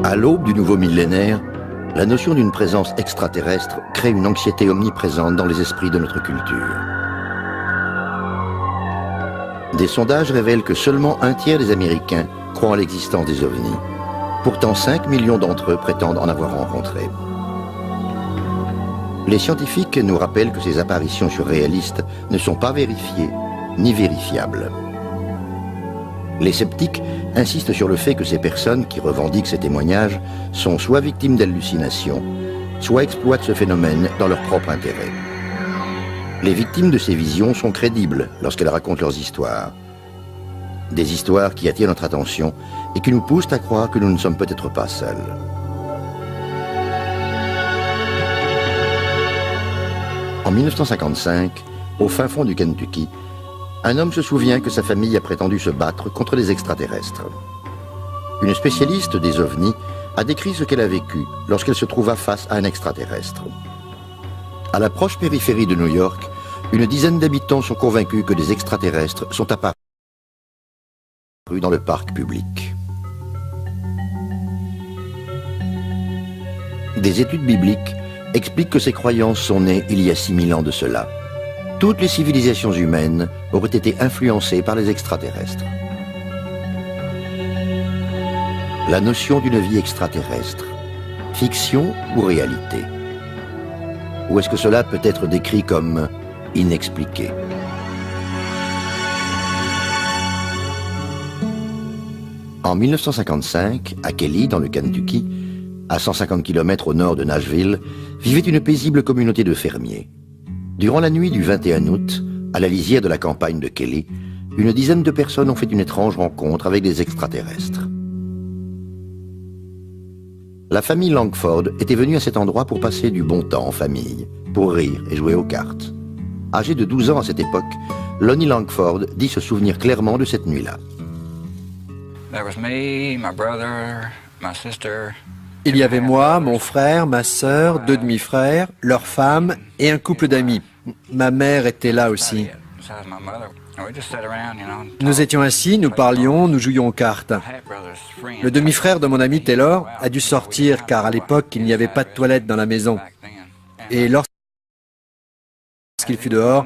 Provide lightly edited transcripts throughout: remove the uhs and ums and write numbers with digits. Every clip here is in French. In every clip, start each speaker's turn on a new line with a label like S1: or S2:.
S1: À l'aube du nouveau millénaire, la notion d'une présence extraterrestre crée une anxiété omniprésente dans les esprits de notre culture. Des sondages révèlent que seulement un tiers des Américains croient en l'existence des ovnis. Pourtant, 5 millions d'entre eux prétendent en avoir rencontré. Les scientifiques nous rappellent que ces apparitions surréalistes ne sont pas vérifiées ni vérifiables. Les sceptiques insistent sur le fait que ces personnes qui revendiquent ces témoignages sont soit victimes d'hallucinations, soit exploitent ce phénomène dans leur propre intérêt. Les victimes de ces visions sont crédibles lorsqu'elles racontent leurs histoires. Des histoires qui attirent notre attention et qui nous poussent à croire que nous ne sommes peut-être pas seuls. En 1955, au fin fond du Kentucky, un homme se souvient que sa famille a prétendu se battre contre les extraterrestres. Une spécialiste des ovnis a décrit ce qu'elle a vécu lorsqu'elle se trouva face à un extraterrestre. À la proche périphérie de New York, une dizaine d'habitants sont convaincus que des extraterrestres sont apparus dans le parc public. Des études bibliques expliquent que ces croyances sont nées il y a 6000 ans de cela. Toutes les civilisations humaines auraient été influencées par les extraterrestres. La notion d'une vie extraterrestre, fiction ou réalité? Ou est-ce que cela peut être décrit comme inexpliqué? En 1955, à Kelly, dans le Kentucky, à 150 km au nord de Nashville, vivait une paisible communauté de fermiers. Durant la nuit du 21 août, à la lisière de la campagne de Kelly, une dizaine de personnes ont fait une étrange rencontre avec des extraterrestres. La famille Langford était venue à cet endroit pour passer du bon temps en famille, pour rire et jouer aux cartes. Âgé de 12 ans à cette époque, Lonnie Langford dit se souvenir clairement de cette nuit-là.
S2: Il y avait moi, mon frère, ma sœur, 2 demi-frères, leurs femmes et un couple d'amis. Ma mère était là aussi. Nous étions assis, nous parlions, nous jouions aux cartes. Le demi-frère de mon ami Taylor a dû sortir car à l'époque il n'y avait pas de toilette dans la maison. Et lorsqu'il fut dehors,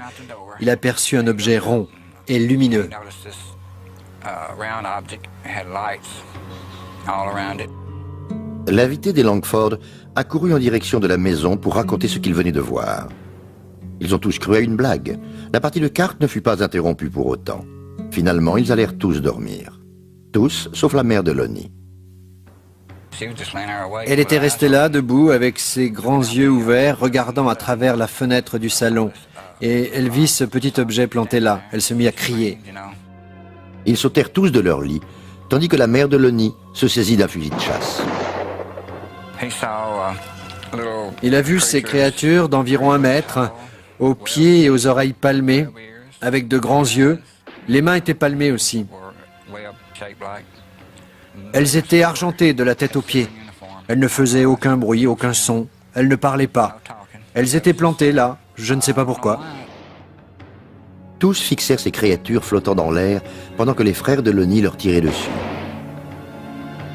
S2: il aperçut un objet rond et lumineux.
S1: L'invité des Langford a couru en direction de la maison pour raconter ce qu'il venait de voir. Ils ont tous cru à une blague. La partie de cartes ne fut pas interrompue pour autant. Finalement, ils allèrent tous dormir. Tous, sauf la mère de Lonnie.
S2: Elle était restée là, debout, avec ses grands yeux ouverts, regardant à travers la fenêtre du salon. Et elle vit ce petit objet planté là. Elle se mit à crier.
S1: Ils sautèrent tous de leur lit, tandis que la mère de Lonnie se saisit d'un fusil de chasse.
S2: Il a vu ces créatures d'environ 1 mètre, aux pieds et aux oreilles palmées, avec de grands yeux. Les mains étaient palmées aussi. Elles étaient argentées de la tête aux pieds. Elles ne faisaient aucun bruit, aucun son. Elles ne parlaient pas. Elles étaient plantées là, je ne sais pas pourquoi.
S1: Tous fixèrent ces créatures flottant dans l'air pendant que les frères de Lonnie leur tiraient dessus.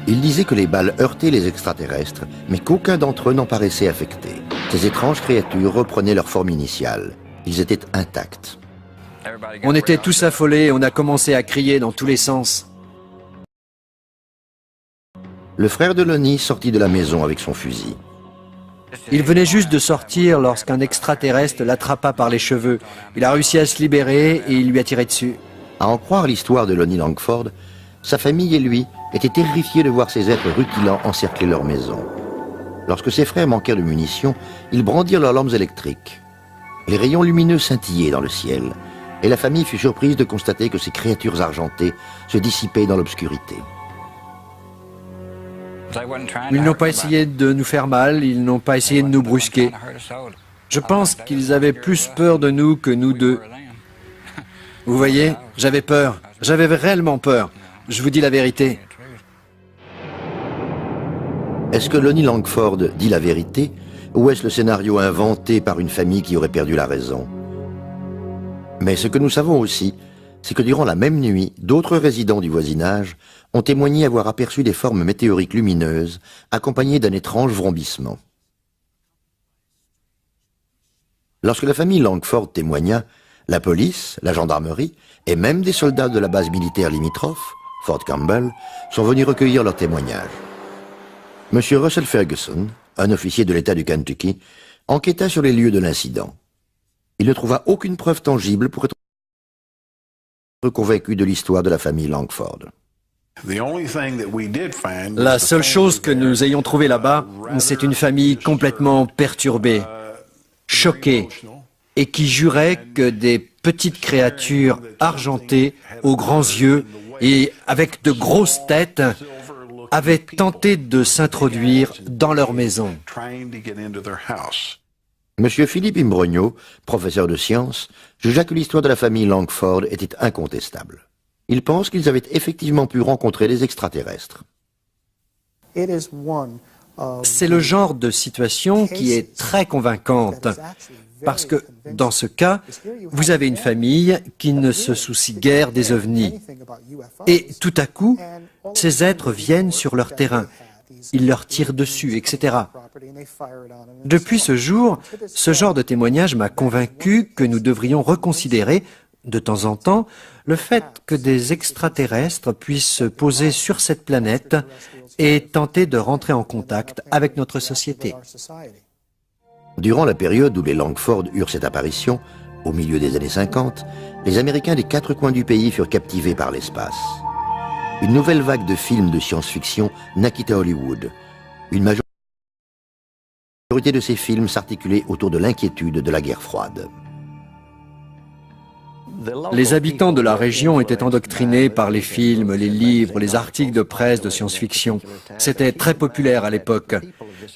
S1: Ils disaient que les balles heurtaient les extraterrestres, mais qu'aucun d'entre eux n'en paraissait affecté. Ces étranges créatures reprenaient leur forme initiale. Ils étaient intacts.
S2: On était tous affolés et on a commencé à crier dans tous les sens.
S1: Le frère de Lonnie sortit de la maison avec son fusil.
S2: Il venait juste de sortir lorsqu'un extraterrestre l'attrapa par les cheveux. Il a réussi à se libérer et il lui a tiré dessus.
S1: À en croire l'histoire de Lonnie Langford, sa famille et lui étaient terrifiés de voir ces êtres rutilants encercler leur maison. Lorsque ses frères manquèrent de munitions, ils brandirent leurs lampes électriques. Les rayons lumineux scintillaient dans le ciel, et la famille fut surprise de constater que ces créatures argentées se dissipaient dans l'obscurité.
S2: Ils n'ont pas essayé de nous faire mal, ils n'ont pas essayé de nous brusquer. Je pense qu'ils avaient plus peur de nous que nous d'eux. Vous voyez, j'avais peur, j'avais réellement peur. Je vous dis la vérité.
S1: Est-ce que Lonnie Langford dit la vérité, ou est-ce le scénario inventé par une famille qui aurait perdu la raison? Mais ce que nous savons aussi, c'est que durant la même nuit, d'autres résidents du voisinage ont témoigné avoir aperçu des formes météoriques lumineuses accompagnées d'un étrange vrombissement. Lorsque la famille Langford témoigna, la police, la gendarmerie et même des soldats de la base militaire limitrophe, Fort Campbell, sont venus recueillir leurs témoignages. M. Russell Ferguson, un officier de l'État du Kentucky, enquêta sur les lieux de l'incident. Il ne trouva aucune preuve tangible pour être convaincu de l'histoire de la famille Langford.
S2: La seule chose que nous ayons trouvée là-bas, c'est une famille complètement perturbée, choquée, et qui jurait que des petites créatures argentées, aux grands yeux et avec de grosses têtes, avaient tenté de s'introduire dans leur maison.
S1: Monsieur Philippe Imbrogno, professeur de sciences, jugea que l'histoire de la famille Langford était incontestable. Il pense qu'ils avaient effectivement pu rencontrer des extraterrestres.
S2: C'est le genre de situation qui est très convaincante, parce que, dans ce cas, vous avez une famille qui ne se soucie guère des ovnis. Et tout à coup, ces êtres viennent sur leur terrain. Ils leur tirent dessus, etc. Depuis ce jour, ce genre de témoignage m'a convaincu que nous devrions reconsidérer, de temps en temps, le fait que des extraterrestres puissent se poser sur cette planète et tenter de rentrer en contact avec notre société.
S1: Durant la période où les Langford eurent cette apparition, au milieu des années 50, les Américains des quatre coins du pays furent captivés par l'espace. Une nouvelle vague de films de science-fiction naquit à Hollywood. Une majorité de ces films s'articulait autour de l'inquiétude de la guerre froide.
S2: Les habitants de la région étaient endoctrinés par les films, les livres, les articles de presse de science-fiction. C'était très populaire à l'époque.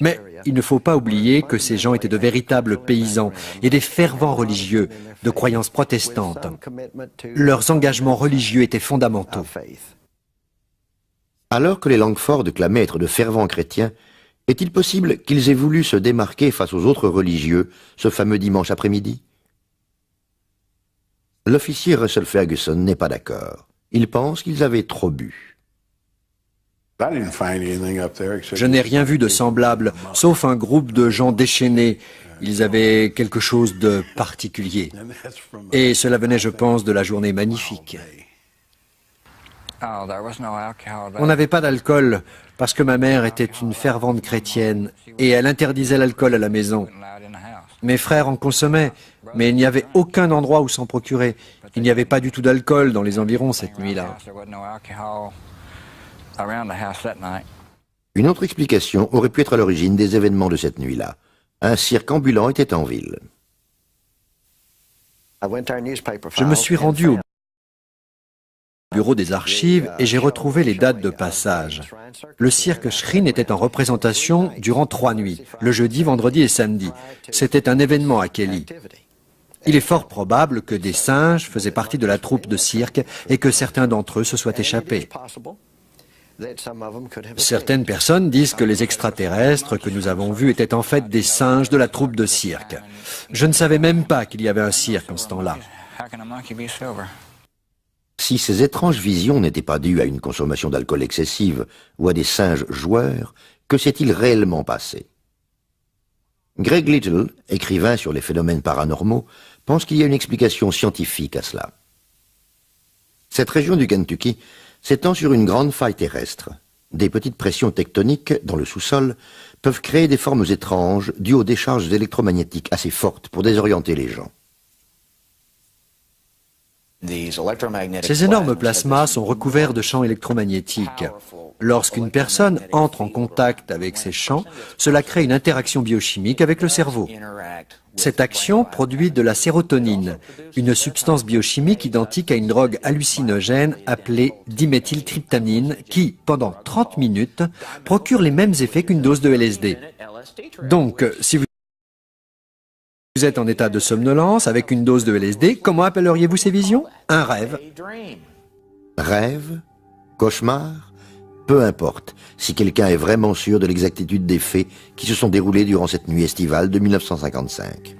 S2: Mais il ne faut pas oublier que ces gens étaient de véritables paysans et des fervents religieux, de croyances protestantes. Leurs engagements religieux étaient fondamentaux.
S1: Alors que les Langford clamaient être de fervents chrétiens, est-il possible qu'ils aient voulu se démarquer face aux autres religieux ce fameux dimanche après-midi? L'officier Russell Ferguson n'est pas d'accord. Il pense qu'ils avaient trop bu.
S2: Je n'ai rien vu de semblable, sauf un groupe de gens déchaînés. Ils avaient quelque chose de particulier. Et cela venait, je pense, de la journée magnifique. On n'avait pas d'alcool parce que ma mère était une fervente chrétienne et elle interdisait l'alcool à la maison. Mes frères en consommaient, mais il n'y avait aucun endroit où s'en procurer. Il n'y avait pas du tout d'alcool dans les environs cette nuit-là.
S1: Une autre explication aurait pu être à l'origine des événements de cette nuit-là. Un cirque ambulant était en ville.
S2: Je me suis rendu au bureau des archives et j'ai retrouvé les dates de passage. Le cirque Shrine était en représentation durant 3 nuits, le jeudi, vendredi et samedi. C'était un événement à Kelly. Il est fort probable que des singes faisaient partie de la troupe de cirque et que certains d'entre eux se soient échappés. Certaines personnes disent que les extraterrestres que nous avons vus étaient en fait des singes de la troupe de cirque. Je ne savais même pas qu'il y avait un cirque en ce temps-là.
S1: Si ces étranges visions n'étaient pas dues à une consommation d'alcool excessive ou à des singes joueurs, que s'est-il réellement passé? Greg Little, écrivain sur les phénomènes paranormaux, pense qu'il y a une explication scientifique à cela. Cette région du Kentucky s'étend sur une grande faille terrestre. Des petites pressions tectoniques dans le sous-sol peuvent créer des formes étranges dues aux décharges électromagnétiques assez fortes pour désorienter les gens.
S2: Ces énormes plasmas sont recouverts de champs électromagnétiques. Lorsqu'une personne entre en contact avec ces champs, cela crée une interaction biochimique avec le cerveau. Cette action produit de la sérotonine, une substance biochimique identique à une drogue hallucinogène appelée diméthyltryptamine qui, pendant 30 minutes, procure les mêmes effets qu'une dose de LSD. Donc, si vous êtes en état de somnolence avec une dose de LSD, comment appelleriez-vous ces visions? Un rêve.
S1: Rêve? Cauchemar? Peu importe, si quelqu'un est vraiment sûr de l'exactitude des faits qui se sont déroulés durant cette nuit estivale de 1955.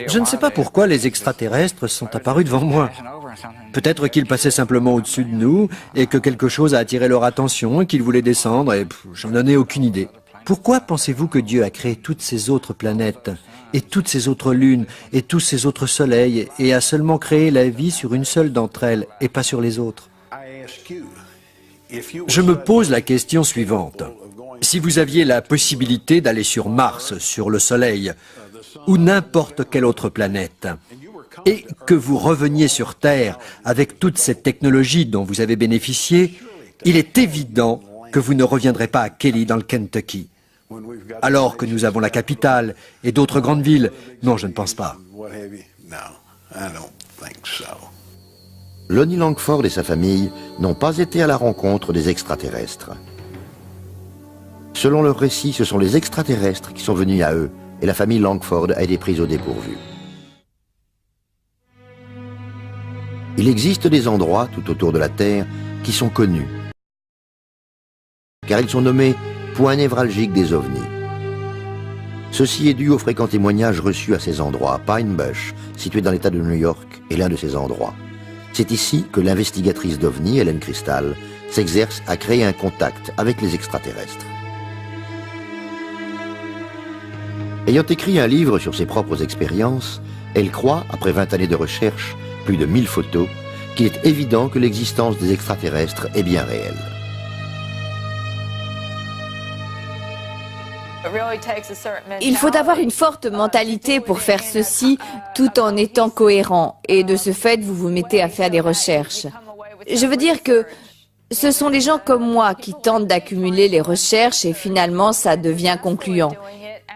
S2: Je ne sais pas pourquoi les extraterrestres sont apparus devant moi. Peut-être qu'ils passaient simplement au-dessus de nous et que quelque chose a attiré leur attention et qu'ils voulaient descendre et j'en ai aucune idée. Pourquoi pensez-vous que Dieu a créé toutes ces autres planètes et toutes ces autres lunes et tous ces autres soleils et a seulement créé la vie sur une seule d'entre elles et pas sur les autres? Je me pose la question suivante. Si vous aviez la possibilité d'aller sur Mars, sur le Soleil, ou n'importe quelle autre planète, et que vous reveniez sur Terre avec toute cette technologie dont vous avez bénéficié, il est évident que vous ne reviendrez pas à Kelly dans le Kentucky. Alors que nous avons la capitale et d'autres grandes villes. Non, je ne pense pas.
S1: Lonnie Langford et sa famille n'ont pas été à la rencontre des extraterrestres. Selon leur récit, ce sont les extraterrestres qui sont venus à eux et la famille Langford a été prise au dépourvu. Il existe des endroits tout autour de la Terre qui sont connus, car ils sont nommés points névralgiques des ovnis. Ceci est dû aux fréquents témoignages reçus à ces endroits. Pine Bush, situé dans l'État de New York, est l'un de ces endroits. C'est ici que l'investigatrice d'OVNI, Helen Crystal, s'exerce à créer un contact avec les extraterrestres. Ayant écrit un livre sur ses propres expériences, elle croit, après 20 années de recherche, plus de 1000 photos, qu'il est évident que l'existence des extraterrestres est bien réelle.
S3: Il faut avoir une forte mentalité pour faire ceci tout en étant cohérent et de ce fait vous vous mettez à faire des recherches. Je veux dire que ce sont les gens comme moi qui tentent d'accumuler les recherches et finalement ça devient concluant.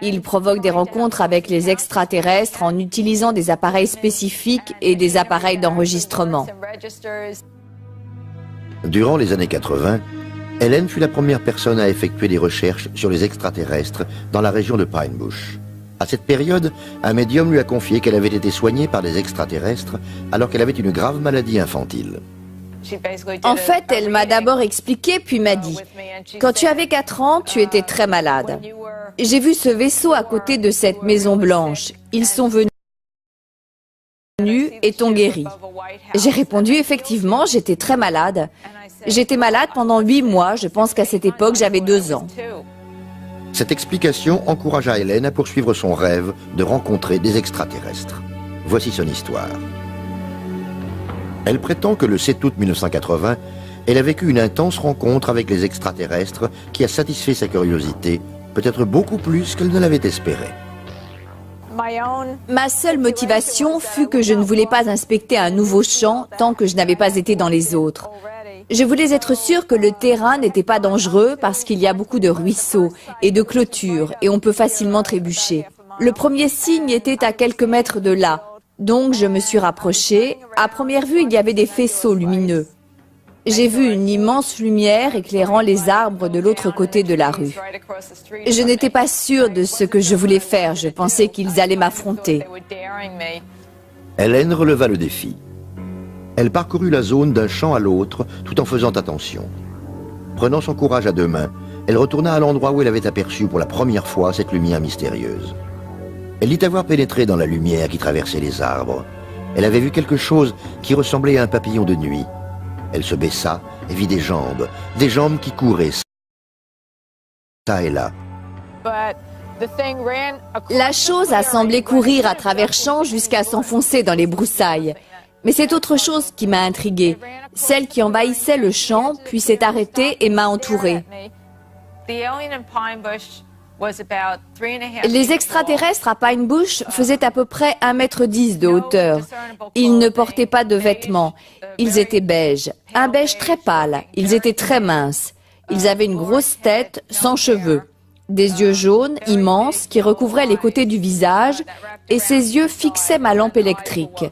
S3: Ils provoquent des rencontres avec les extraterrestres en utilisant des appareils spécifiques et des appareils d'enregistrement.
S1: Durant les années 80, Helen fut la première personne à effectuer des recherches sur les extraterrestres dans la région de Pine Bush. À cette période, un médium lui a confié qu'elle avait été soignée par des extraterrestres alors qu'elle avait une grave maladie infantile.
S3: En fait, elle m'a d'abord expliqué puis m'a dit « Quand tu avais 4 ans, tu étais très malade. J'ai vu ce vaisseau à côté de cette maison blanche. Ils sont venus et t'ont guéri. » J'ai répondu « Effectivement, j'étais très malade. J'étais malade pendant 8 mois, je pense qu'à cette époque j'avais 2 ans. »
S1: Cette explication encouragea Helen à poursuivre son rêve de rencontrer des extraterrestres. Voici son histoire. Elle prétend que le 7 août 1980, elle a vécu une intense rencontre avec les extraterrestres qui a satisfait sa curiosité, peut-être beaucoup plus qu'elle ne l'avait espéré.
S3: Ma seule motivation fut que je ne voulais pas inspecter un nouveau champ tant que je n'avais pas été dans les autres. Je voulais être sûre que le terrain n'était pas dangereux parce qu'il y a beaucoup de ruisseaux et de clôtures et on peut facilement trébucher. Le premier signe était à quelques mètres de là, donc je me suis rapprochée. À première vue, il y avait des faisceaux lumineux. J'ai vu une immense lumière éclairant les arbres de l'autre côté de la rue. Je n'étais pas sûre de ce que je voulais faire, je pensais qu'ils allaient m'affronter.
S1: Helen releva le défi. Elle parcourut la zone d'un champ à l'autre tout en faisant attention. Prenant son courage à 2 mains, elle retourna à l'endroit où elle avait aperçu pour la première fois cette lumière mystérieuse. Elle dit avoir pénétré dans la lumière qui traversait les arbres. Elle avait vu quelque chose qui ressemblait à un papillon de nuit. Elle se baissa et vit des jambes qui couraient ça et là.
S3: La chose a semblé courir à travers champs jusqu'à s'enfoncer dans les broussailles. Mais c'est autre chose qui m'a intriguée. Celle qui envahissait le champ, puis s'est arrêtée et m'a entourée. Les extraterrestres à Pine Bush faisaient à peu près 1,10 m de hauteur. Ils ne portaient pas de vêtements. Ils étaient beiges, un beige très pâle. Ils étaient très minces. Ils avaient une grosse tête, sans cheveux. Des yeux jaunes, immenses, qui recouvraient les côtés du visage, et ces yeux fixaient ma lampe électrique.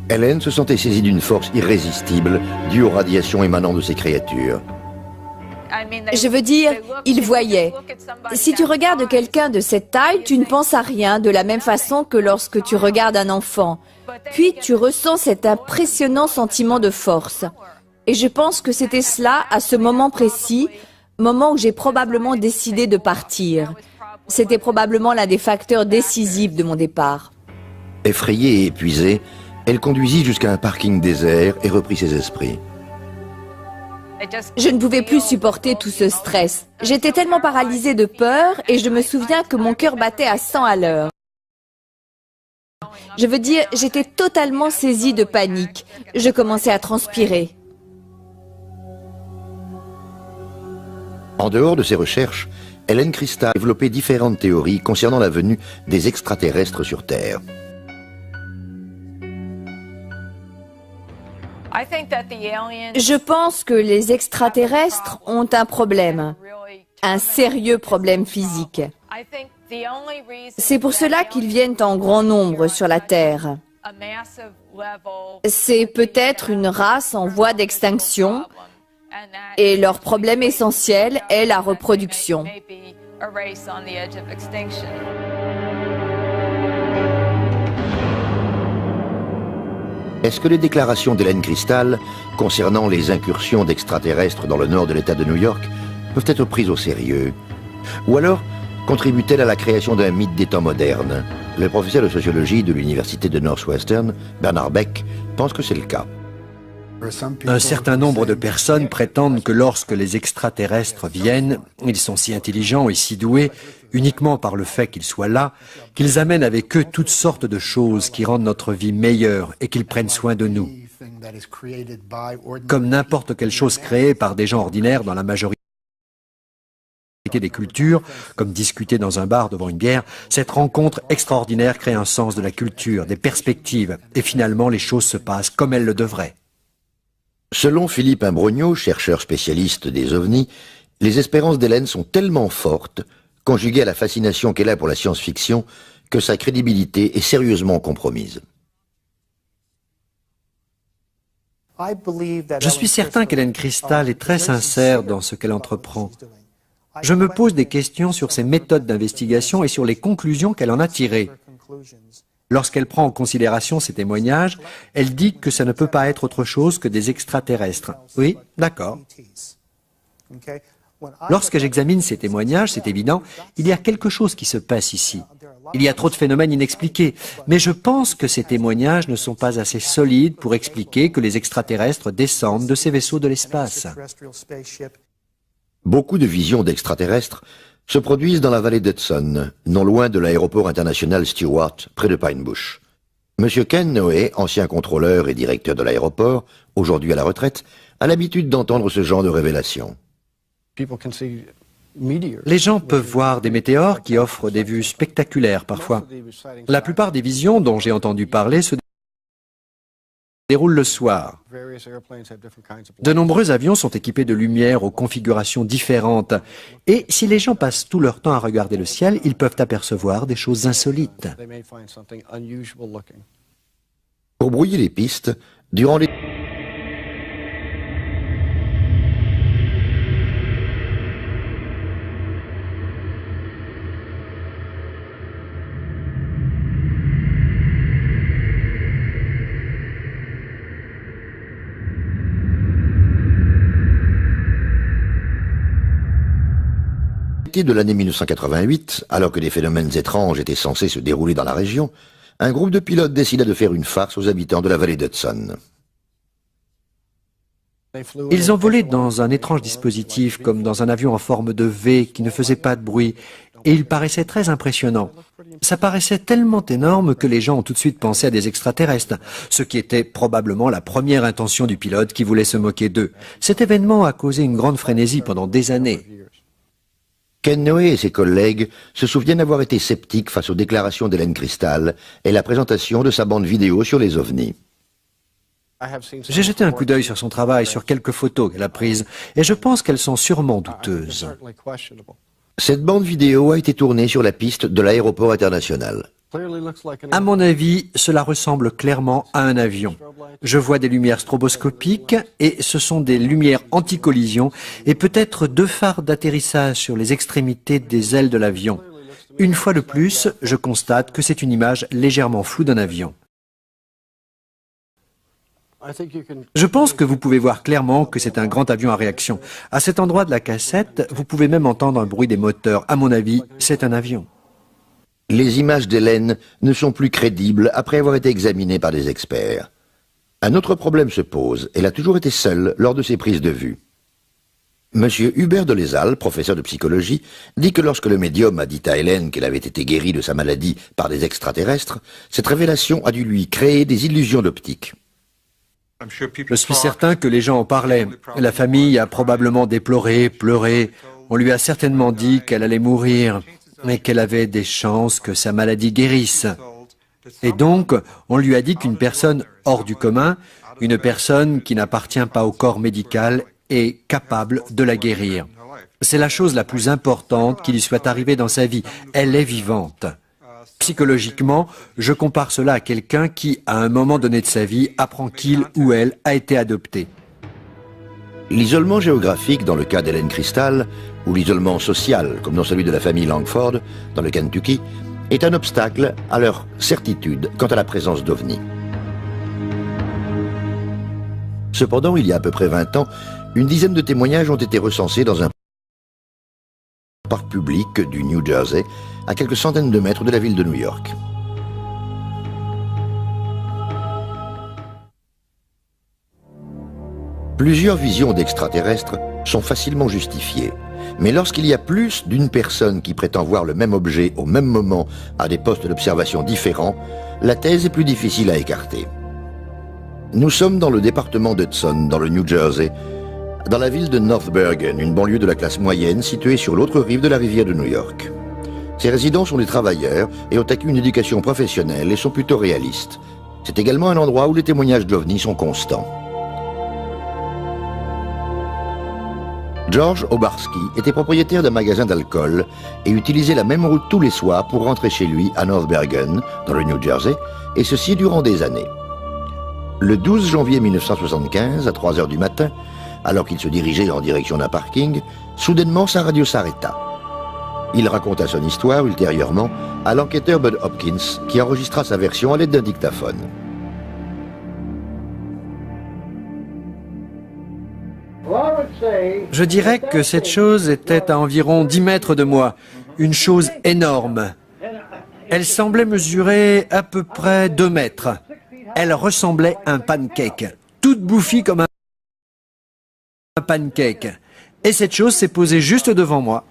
S1: Helen se sentait saisie d'une force irrésistible due aux radiations émanant de ces créatures.
S3: Je veux dire, ils voyaient. Si tu regardes quelqu'un de cette taille, tu ne penses à rien de la même façon que lorsque tu regardes un enfant. Puis tu ressens cet impressionnant sentiment de force. Et je pense que c'était cela à ce moment précis, moment où j'ai probablement décidé de partir. C'était probablement l'un des facteurs décisifs de mon départ.
S1: Effrayée et épuisée, elle conduisit jusqu'à un parking désert et reprit ses esprits.
S3: Je ne pouvais plus supporter tout ce stress. J'étais tellement paralysée de peur et je me souviens que mon cœur battait à 100 à l'heure. Je veux dire, j'étais totalement saisie de panique. Je commençais à transpirer.
S1: En dehors de ses recherches, Helen Christa a développé différentes théories concernant la venue des extraterrestres sur Terre.
S3: Je pense que les extraterrestres ont un problème, un sérieux problème physique. C'est pour cela qu'ils viennent en grand nombre sur la Terre. C'est peut-être une race en voie d'extinction et leur problème essentiel est la reproduction.
S1: Est-ce que les déclarations d'Helen Cristal concernant les incursions d'extraterrestres dans le nord de l'État de New York peuvent être prises au sérieux? Ou alors contribue-t-elle à la création d'un mythe des temps modernes? Le professeur de sociologie de l'université de Northwestern, Bernard Beck, pense que c'est le cas.
S2: Un certain nombre de personnes prétendent que lorsque les extraterrestres viennent, ils sont si intelligents et si doués, uniquement par le fait qu'ils soient là, qu'ils amènent avec eux toutes sortes de choses qui rendent notre vie meilleure et qu'ils prennent soin de nous. Comme n'importe quelle chose créée par des gens ordinaires dans la majorité des cultures, comme discuter dans un bar devant une bière, cette rencontre extraordinaire crée un sens de la culture, des perspectives, et finalement les choses se passent comme elles le devraient.
S1: Selon Philippe Imbrogno, chercheur spécialiste des ovnis, les espérances d'Hélène sont tellement fortes, conjuguées à la fascination qu'elle a pour la science-fiction, que sa crédibilité est sérieusement compromise.
S2: Je suis certain qu'Helen Cristal est très sincère dans ce qu'elle entreprend. Je me pose des questions sur ses méthodes d'investigation et sur les conclusions qu'elle en a tirées. Lorsqu'elle prend en considération ces témoignages, elle dit que ça ne peut pas être autre chose que des extraterrestres. Oui, d'accord. Lorsque j'examine ces témoignages, c'est évident, il y a quelque chose qui se passe ici. Il y a trop de phénomènes inexpliqués, mais je pense que ces témoignages ne sont pas assez solides pour expliquer que les extraterrestres descendent de ces vaisseaux de l'espace.
S1: Beaucoup de visions d'extraterrestres se produisent dans la vallée d'Hudson, non loin de l'aéroport international Stewart, près de Pine Bush. Monsieur Ken Noé, ancien contrôleur et directeur de l'aéroport, aujourd'hui à la retraite, a l'habitude d'entendre ce genre de révélations.
S2: Les gens peuvent voir des météores qui offrent des vues spectaculaires parfois. La plupart des visions dont j'ai entendu parler se déroulent le soir. De nombreux avions sont équipés de lumières aux configurations différentes. Et si les gens passent tout leur temps à regarder le ciel, ils peuvent apercevoir des choses insolites.
S1: Pour brouiller les pistes, durant les... de l'année 1988, alors que des phénomènes étranges étaient censés se dérouler dans la région, un groupe de pilotes décida de faire une farce aux habitants de la vallée d'Hudson.
S2: Ils ont volé dans un étrange dispositif, comme dans un avion en forme de V qui ne faisait pas de bruit, et il paraissait très impressionnant. Ça paraissait tellement énorme que les gens ont tout de suite pensé à des extraterrestres, ce qui était probablement la première intention du pilote qui voulait se moquer d'eux. Cet événement a causé une grande frénésie pendant des années.
S1: Ken Noé et ses collègues se souviennent avoir été sceptiques face aux déclarations d'Helen Cristal et la présentation de sa bande vidéo sur les ovnis.
S2: J'ai jeté un coup d'œil sur son travail, sur quelques photos qu'elle a prises, et je pense qu'elles sont sûrement douteuses.
S1: Cette bande vidéo a été tournée sur la piste de l'aéroport international.
S2: À mon avis, cela ressemble clairement à un avion. Je vois des lumières stroboscopiques et ce sont des lumières anti-collision et peut-être 2 phares d'atterrissage sur les extrémités des ailes de l'avion. Une fois de plus, je constate que c'est une image légèrement floue d'un avion. Je pense que vous pouvez voir clairement que c'est un grand avion à réaction. À cet endroit de la cassette, vous pouvez même entendre un bruit des moteurs. À mon avis, c'est un avion.
S1: Les images d'Hélène ne sont plus crédibles après avoir été examinées par des experts. Un autre problème se pose. Elle a toujours été seule lors de ses prises de vue. Monsieur Hubert de Lézal, professeur de psychologie, dit que lorsque le médium a dit à Hélène qu'elle avait été guérie de sa maladie par des extraterrestres, cette révélation a dû lui créer des illusions d'optique.
S2: Je suis certain que les gens en parlaient. La famille a probablement déploré, pleuré. On lui a certainement dit qu'elle allait mourir, mais qu'elle avait des chances que sa maladie guérisse. Et donc, on lui a dit qu'une personne hors du commun, une personne qui n'appartient pas au corps médical, est capable de la guérir. C'est la chose la plus importante qui lui soit arrivée dans sa vie. Elle est vivante. Psychologiquement, je compare cela à quelqu'un qui, à un moment donné de sa vie, apprend qu'il ou elle a été adopté.
S1: L'isolement géographique dans le cas d'Hélène Crystal, ou l'isolement social, comme dans celui de la famille Langford, dans le Kentucky, est un obstacle à leur certitude quant à la présence d'OVNI. Cependant, il y a à peu près 20 ans, une dizaine de témoignages ont été recensés dans un parc public du New Jersey, à quelques centaines de mètres de la ville de New York. Plusieurs visions d'extraterrestres sont facilement justifiées, mais lorsqu'il y a plus d'une personne qui prétend voir le même objet au même moment à des postes d'observation différents, la thèse est plus difficile à écarter. Nous sommes dans le département d'Hudson, dans le New Jersey, dans la ville de North Bergen, une banlieue de la classe moyenne située sur l'autre rive de la rivière de New York. Ces résidents sont des travailleurs et ont acquis une éducation professionnelle et sont plutôt réalistes. C'est également un endroit où les témoignages d'OVNI sont constants. George Obarski était propriétaire d'un magasin d'alcool et utilisait la même route tous les soirs pour rentrer chez lui à North Bergen, dans le New Jersey, et ceci durant des années. Le 12 janvier 1975, à 3 heures du matin, alors qu'il se dirigeait en direction d'un parking, soudainement sa radio s'arrêta. Il raconta son histoire ultérieurement à l'enquêteur Bud Hopkins, qui enregistra sa version à l'aide d'un dictaphone.
S2: Je dirais que cette chose était à environ 10 mètres de moi, une chose énorme. Elle semblait mesurer à peu près 2 mètres. Elle ressemblait à un pancake, toute bouffie comme un pancake. Et cette chose s'est posée juste devant moi.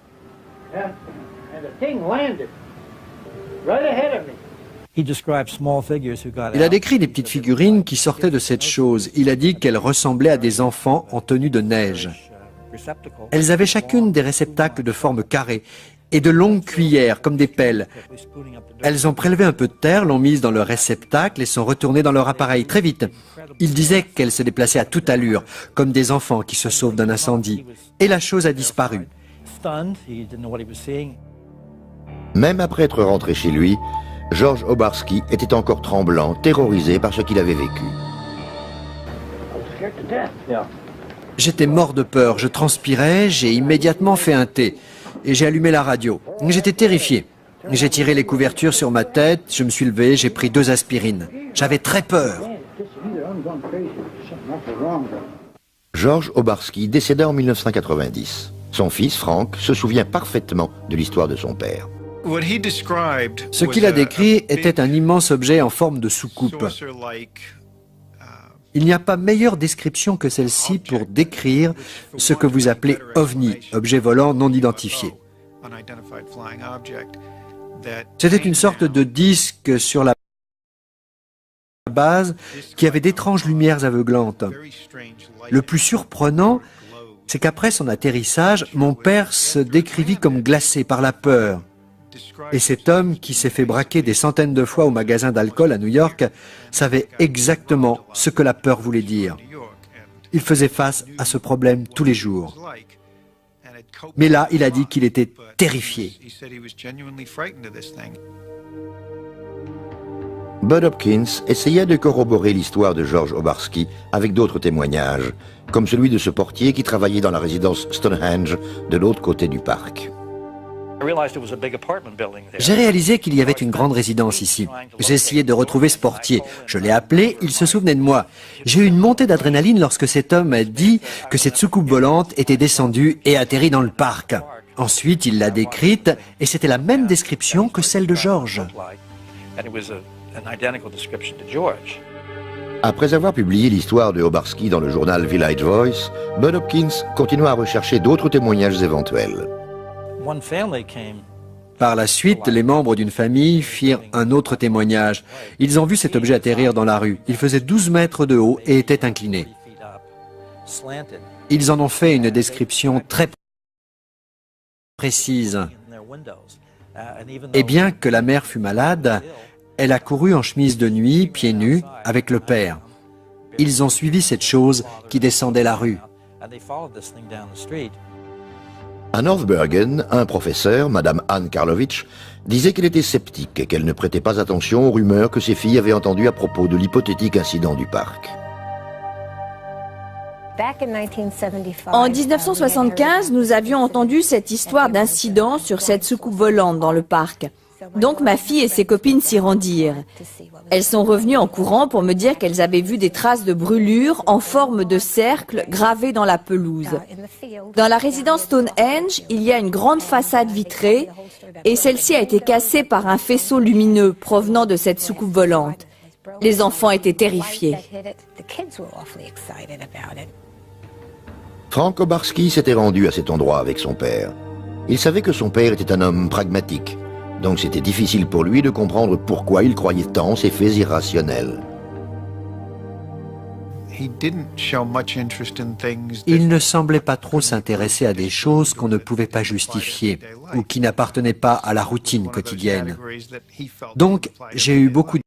S2: Il a décrit des petites figurines qui sortaient de cette chose. Il a dit qu'elles ressemblaient à des enfants en tenue de neige. Elles avaient chacune des réceptacles de forme carrée et de longues cuillères comme des pelles. Elles ont prélevé un peu de terre, l'ont mise dans leur réceptacle et sont retournées dans leur appareil très vite. Il disait qu'elles se déplaçaient à toute allure, comme des enfants qui se sauvent d'un incendie. Et la chose a disparu.
S1: Même après être rentré chez lui, George Obarski était encore tremblant, terrorisé par ce qu'il avait vécu.
S2: J'étais mort de peur, je transpirais, j'ai immédiatement fait un thé et j'ai allumé la radio. J'étais terrifié. J'ai tiré les couvertures sur ma tête, je me suis levé, j'ai pris 2 aspirines. J'avais très peur.
S1: George Obarski décéda en 1990. Son fils, Frank, se souvient parfaitement de l'histoire de son père.
S2: Ce qu'il a décrit était un immense objet en forme de soucoupe. Il n'y a pas meilleure description que celle-ci pour décrire ce que vous appelez OVNI, objet volant non identifié. C'était une sorte de disque sur la base qui avait d'étranges lumières aveuglantes. Le plus surprenant, c'est qu'après son atterrissage, mon père se décrivit comme glacé par la peur. Et cet homme qui s'est fait braquer des centaines de fois au magasin d'alcool à New York savait exactement ce que la peur voulait dire. Il faisait face à ce problème tous les jours. Mais là, il a dit qu'il était terrifié.
S1: Bud Hopkins essaya de corroborer l'histoire de George Obarski avec d'autres témoignages, comme celui de ce portier qui travaillait dans la résidence Stonehenge de l'autre côté du parc.
S2: J'ai réalisé qu'il y avait une grande résidence ici. J'ai essayé de retrouver ce portier. Je l'ai appelé, il se souvenait de moi. J'ai eu une montée d'adrénaline lorsque cet homme a dit que cette soucoupe volante était descendue et atterrit dans le parc. Ensuite, il l'a décrite et c'était la même description que celle de George.
S1: Après avoir publié l'histoire de Obarski dans le journal Village Voice, Bud Hopkins continua à rechercher d'autres témoignages éventuels.
S2: Par la suite, les membres d'une famille firent un autre témoignage. Ils ont vu cet objet atterrir dans la rue. Il faisait 12 mètres de haut et était incliné. Ils en ont fait une description très précise. Et bien que la mère fût malade, elle a couru en chemise de nuit, pieds nus, avec le père. Ils ont suivi cette chose qui descendait la rue.
S1: À North Bergen, un professeur, Madame Anne Karlovich, disait qu'elle était sceptique et qu'elle ne prêtait pas attention aux rumeurs que ses filles avaient entendues à propos de l'hypothétique incident du parc.
S3: En 1975, nous avions entendu cette histoire d'incident sur cette soucoupe volante dans le parc. Donc ma fille et ses copines s'y rendirent. Elles sont revenues en courant pour me dire qu'elles avaient vu des traces de brûlures en forme de cercle gravées dans la pelouse. Dans la résidence Stonehenge, il y a une grande façade vitrée et celle-ci a été cassée par un faisceau lumineux provenant de cette soucoupe volante. Les enfants étaient terrifiés.
S1: Frank Obarski s'était rendu à cet endroit avec son père. Il savait que son père était un homme pragmatique, donc c'était difficile pour lui de comprendre pourquoi il croyait tant ces faits irrationnels.
S2: Il ne semblait pas trop s'intéresser à des choses qu'on ne pouvait pas justifier ou qui n'appartenaient pas à la routine quotidienne. Donc, j'ai eu beaucoup de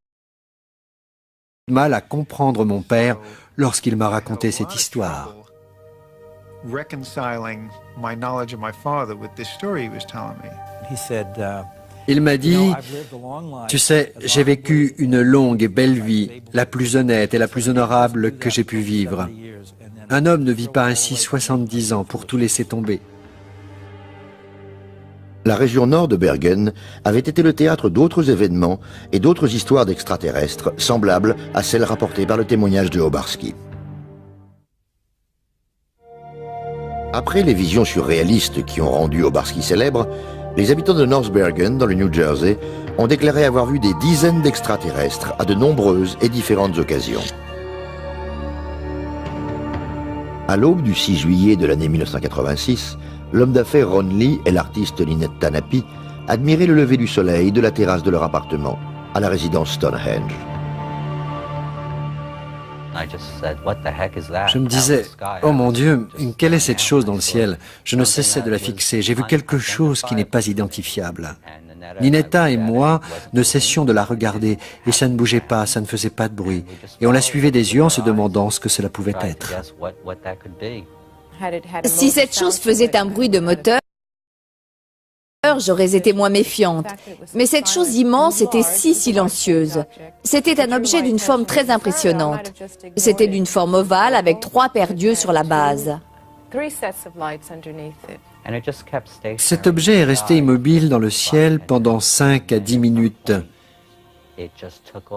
S2: mal à comprendre mon père lorsqu'il m'a raconté cette histoire. Il m'a dit, tu sais, j'ai vécu une longue et belle vie, la plus honnête et la plus honorable que j'ai pu vivre. Un homme ne vit pas ainsi 70 ans pour tout laisser tomber.
S1: La région nord de Bergen avait été le théâtre d'autres événements et d'autres histoires d'extraterrestres semblables à celles rapportées par le témoignage de Obarski. Après les visions surréalistes qui ont rendu Obarski célèbre, les habitants de North Bergen, dans le New Jersey, ont déclaré avoir vu des dizaines d'extraterrestres à de nombreuses et différentes occasions. À l'aube du 6 juillet de l'année 1986, l'homme d'affaires Ron Lee et l'artiste Lynette Tanapi admiraient le lever du soleil de la terrasse de leur appartement, à la résidence Stonehenge.
S2: Je me disais, oh mon Dieu, quelle est cette chose dans le ciel? Je ne cessais de la fixer. J'ai vu quelque chose qui n'est pas identifiable. Ninetta et moi ne cessions de la regarder et ça ne bougeait pas, ça ne faisait pas de bruit. Et on la suivait des yeux en se demandant ce que cela pouvait être.
S3: Si cette chose faisait un bruit de moteur, j'aurais été moins méfiante. Mais cette chose immense était si silencieuse. C'était un objet d'une forme très impressionnante. C'était d'une forme ovale avec 3 paires d'yeux sur la base.
S2: Cet objet est resté immobile dans le ciel pendant 5 à 10 minutes.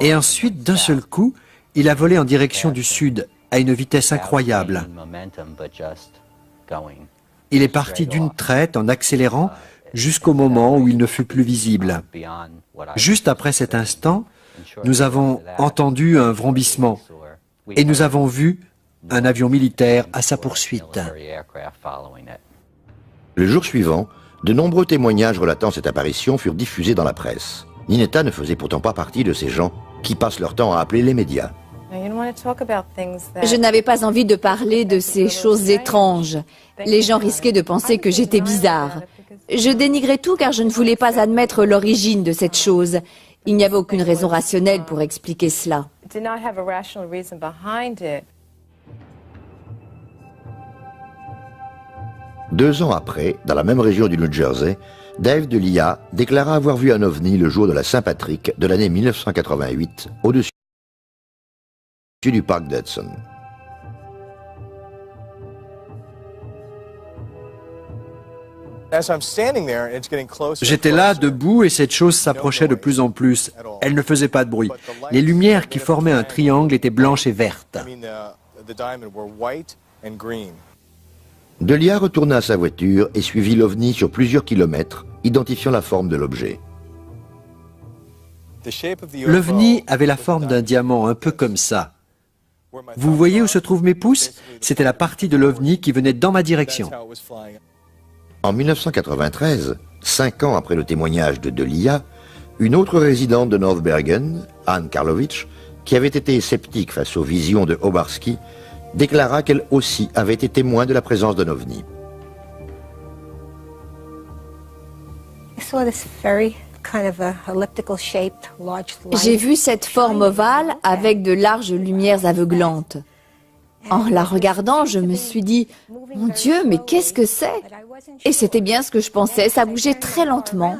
S2: Et ensuite, d'un seul coup, il a volé en direction du sud, à une vitesse incroyable. Il est parti d'une traite en accélérant jusqu'au moment où il ne fut plus visible. Juste après cet instant, nous avons entendu un vrombissement et nous avons vu un avion militaire à sa poursuite.
S1: Le jour suivant, de nombreux témoignages relatant cette apparition furent diffusés dans la presse. Ninetta ne faisait pourtant pas partie de ces gens qui passent leur temps à appeler les médias.
S3: Je n'avais pas envie de parler de ces choses étranges. Les gens risquaient de penser que j'étais bizarre. Je dénigrais tout car je ne voulais pas admettre l'origine de cette chose. Il n'y avait aucune raison rationnelle pour expliquer cela.
S1: 2 ans après, dans la même région du New Jersey, Dave DeLia déclara avoir vu un ovni le jour de la Saint-Patrick de l'année 1988 au-dessus du parc d'Hudson. «
S2: J'étais là, debout, et cette chose s'approchait de plus en plus. Elle ne faisait pas de bruit. Les lumières qui formaient un triangle étaient blanches et vertes.
S1: Delia retourna à sa voiture et suivit l'OVNI sur plusieurs kilomètres, identifiant la forme de l'objet.
S2: L'OVNI avait la forme d'un diamant, un peu comme ça. Vous voyez où se trouvent mes pouces? C'était la partie de l'OVNI qui venait dans ma direction.
S1: En 1993, 5 ans après le témoignage de Delia, une autre résidente de North Bergen, Anne Karlovich, qui avait été sceptique face aux visions de Obarski, déclara qu'elle aussi avait été témoin de la présence d'un ovni.
S3: J'ai vu cette forme ovale avec de larges lumières aveuglantes. En la regardant, je me suis dit, mon Dieu, mais qu'est-ce que c'est? Et c'était bien ce que je pensais, ça bougeait très lentement.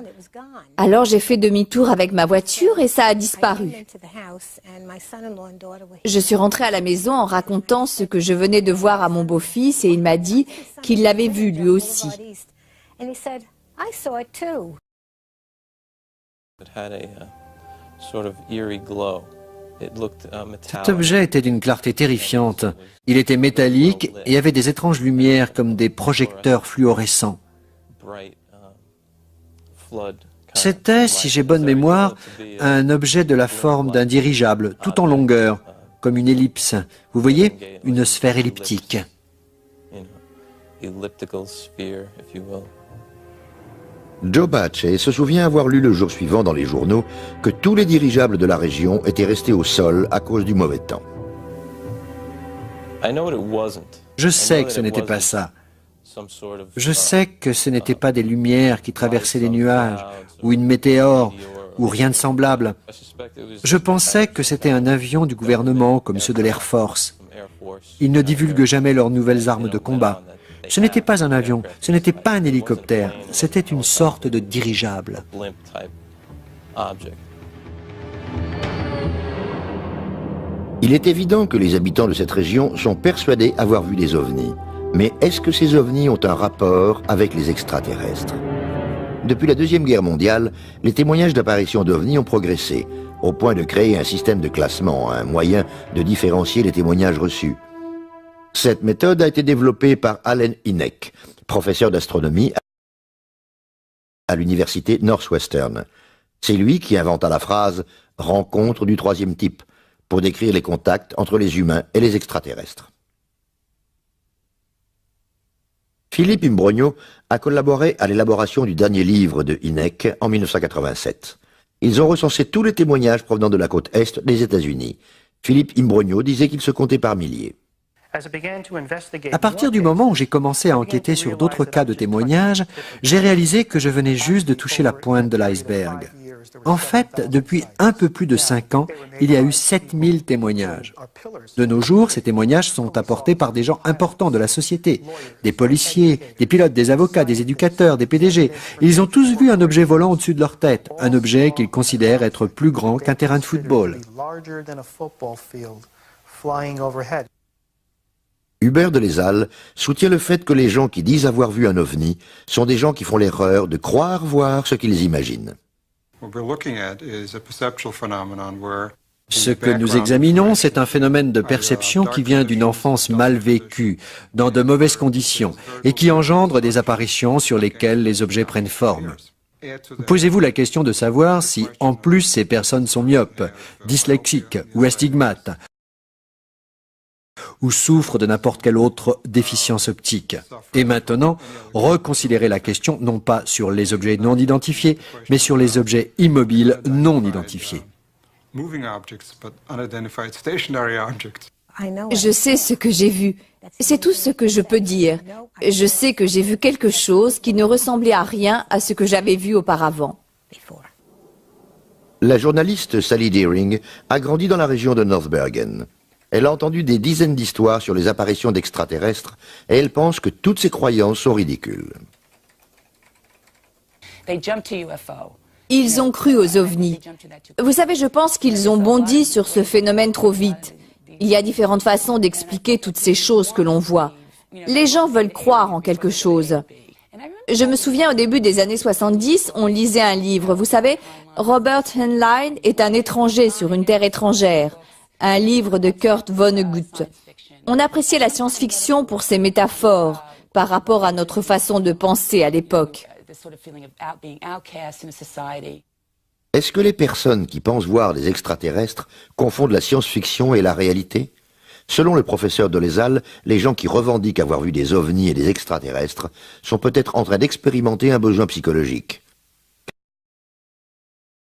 S3: Alors j'ai fait demi-tour avec ma voiture et ça a disparu. Je suis rentrée à la maison en racontant ce que je venais de voir à mon beau-fils et il m'a dit qu'il l'avait vu lui aussi.
S2: Cet objet était d'une clarté terrifiante. Il était métallique et avait des étranges lumières comme des projecteurs fluorescents. C'était, si j'ai bonne mémoire, un objet de la forme d'un dirigeable, tout en longueur, comme une ellipse. Vous voyez, une sphère elliptique.
S1: Joe Bache se souvient avoir lu le jour suivant dans les journaux que tous les dirigeables de la région étaient restés au sol à cause du mauvais temps.
S2: Je sais que ce n'était pas ça. Je sais que ce n'était pas des lumières qui traversaient les nuages, ou une météore, ou rien de semblable. Je pensais que c'était un avion du gouvernement, comme ceux de l'Air Force. Ils ne divulguent jamais leurs nouvelles armes de combat. Ce n'était pas un avion, ce n'était pas un hélicoptère, c'était une sorte de dirigeable.
S1: Il est évident que les habitants de cette région sont persuadés avoir vu des ovnis. Mais est-ce que ces ovnis ont un rapport avec les extraterrestres? Depuis la Deuxième Guerre mondiale, les témoignages d'apparitions d'ovnis ont progressé, au point de créer un système de classement, un moyen de différencier les témoignages reçus. Cette méthode a été développée par Allen Hynek, professeur d'astronomie à l'université Northwestern. C'est lui qui inventa la phrase « rencontre du troisième type » pour décrire les contacts entre les humains et les extraterrestres. Philippe Imbrogno a collaboré à l'élaboration du dernier livre de Hynek en 1987. Ils ont recensé tous les témoignages provenant de la côte est des États-Unis. Philippe Imbrogno disait qu'ils se comptaient par milliers.
S2: À partir du moment où j'ai commencé à enquêter sur d'autres cas de témoignages, j'ai réalisé que je venais juste de toucher la pointe de l'iceberg. En fait, depuis un peu plus de 5 ans, il y a eu 7000 témoignages. De nos jours, ces témoignages sont apportés par des gens importants de la société, des policiers, des pilotes, des avocats, des éducateurs, des PDG. Ils ont tous vu un objet volant au-dessus de leur tête, un objet qu'ils considèrent être plus grand qu'un terrain de football.
S1: Hubert de Lézal soutient le fait que les gens qui disent avoir vu un ovni sont des gens qui font l'erreur de croire voir ce qu'ils imaginent.
S2: Ce que nous examinons, c'est un phénomène de perception qui vient d'une enfance mal vécue, dans de mauvaises conditions, et qui engendre des apparitions sur lesquelles les objets prennent forme. Posez-vous la question de savoir si, en plus, ces personnes sont myopes, dyslexiques ou astigmates, ou souffrent de n'importe quelle autre déficience optique. Et maintenant, reconsidérez la question non pas sur les objets non identifiés, mais sur les objets immobiles non identifiés.
S3: Je sais ce que j'ai vu. C'est tout ce que je peux dire. Je sais que j'ai vu quelque chose qui ne ressemblait à rien à ce que j'avais vu auparavant.
S1: La journaliste Sally Deering a grandi dans la région de North Bergen. Elle a entendu des dizaines d'histoires sur les apparitions d'extraterrestres et elle pense que toutes ces croyances sont ridicules.
S3: Ils ont cru aux ovnis. Vous savez, je pense qu'ils ont bondi sur ce phénomène trop vite. Il y a différentes façons d'expliquer toutes ces choses que l'on voit. Les gens veulent croire en quelque chose. Je me souviens au début des années 70, on lisait un livre. Vous savez, Robert Heinlein est un étranger sur une terre étrangère. Un livre de Kurt Vonnegut. On appréciait la science-fiction pour ses métaphores par rapport à notre façon de penser à l'époque.
S1: Est-ce que les personnes qui pensent voir des extraterrestres confondent la science-fiction et la réalité? Selon le professeur Dolezal, les gens qui revendiquent avoir vu des ovnis et des extraterrestres sont peut-être en train d'expérimenter un besoin psychologique.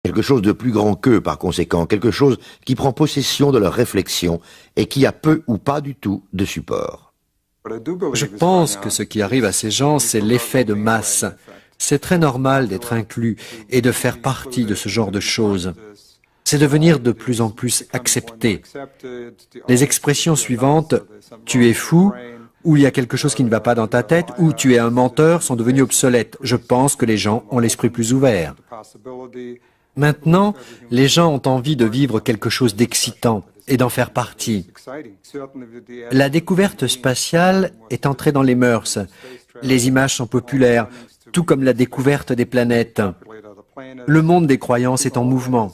S1: Quelque chose de plus grand qu'eux, par conséquent, quelque chose qui prend possession de leur réflexion et qui a peu ou pas du tout de support.
S2: Je pense que ce qui arrive à ces gens, c'est l'effet de masse. C'est très normal d'être inclus et de faire partie de ce genre de choses. C'est devenir de plus en plus accepté. Les expressions suivantes « tu es fou » ou « il y a quelque chose qui ne va pas dans ta tête » ou « tu es un menteur » sont devenues obsolètes. Je pense que les gens ont l'esprit plus ouvert. Maintenant, les gens ont envie de vivre quelque chose d'excitant et d'en faire partie. La découverte spatiale est entrée dans les mœurs. Les images sont populaires, tout comme la découverte des planètes. Le monde des croyances est en mouvement.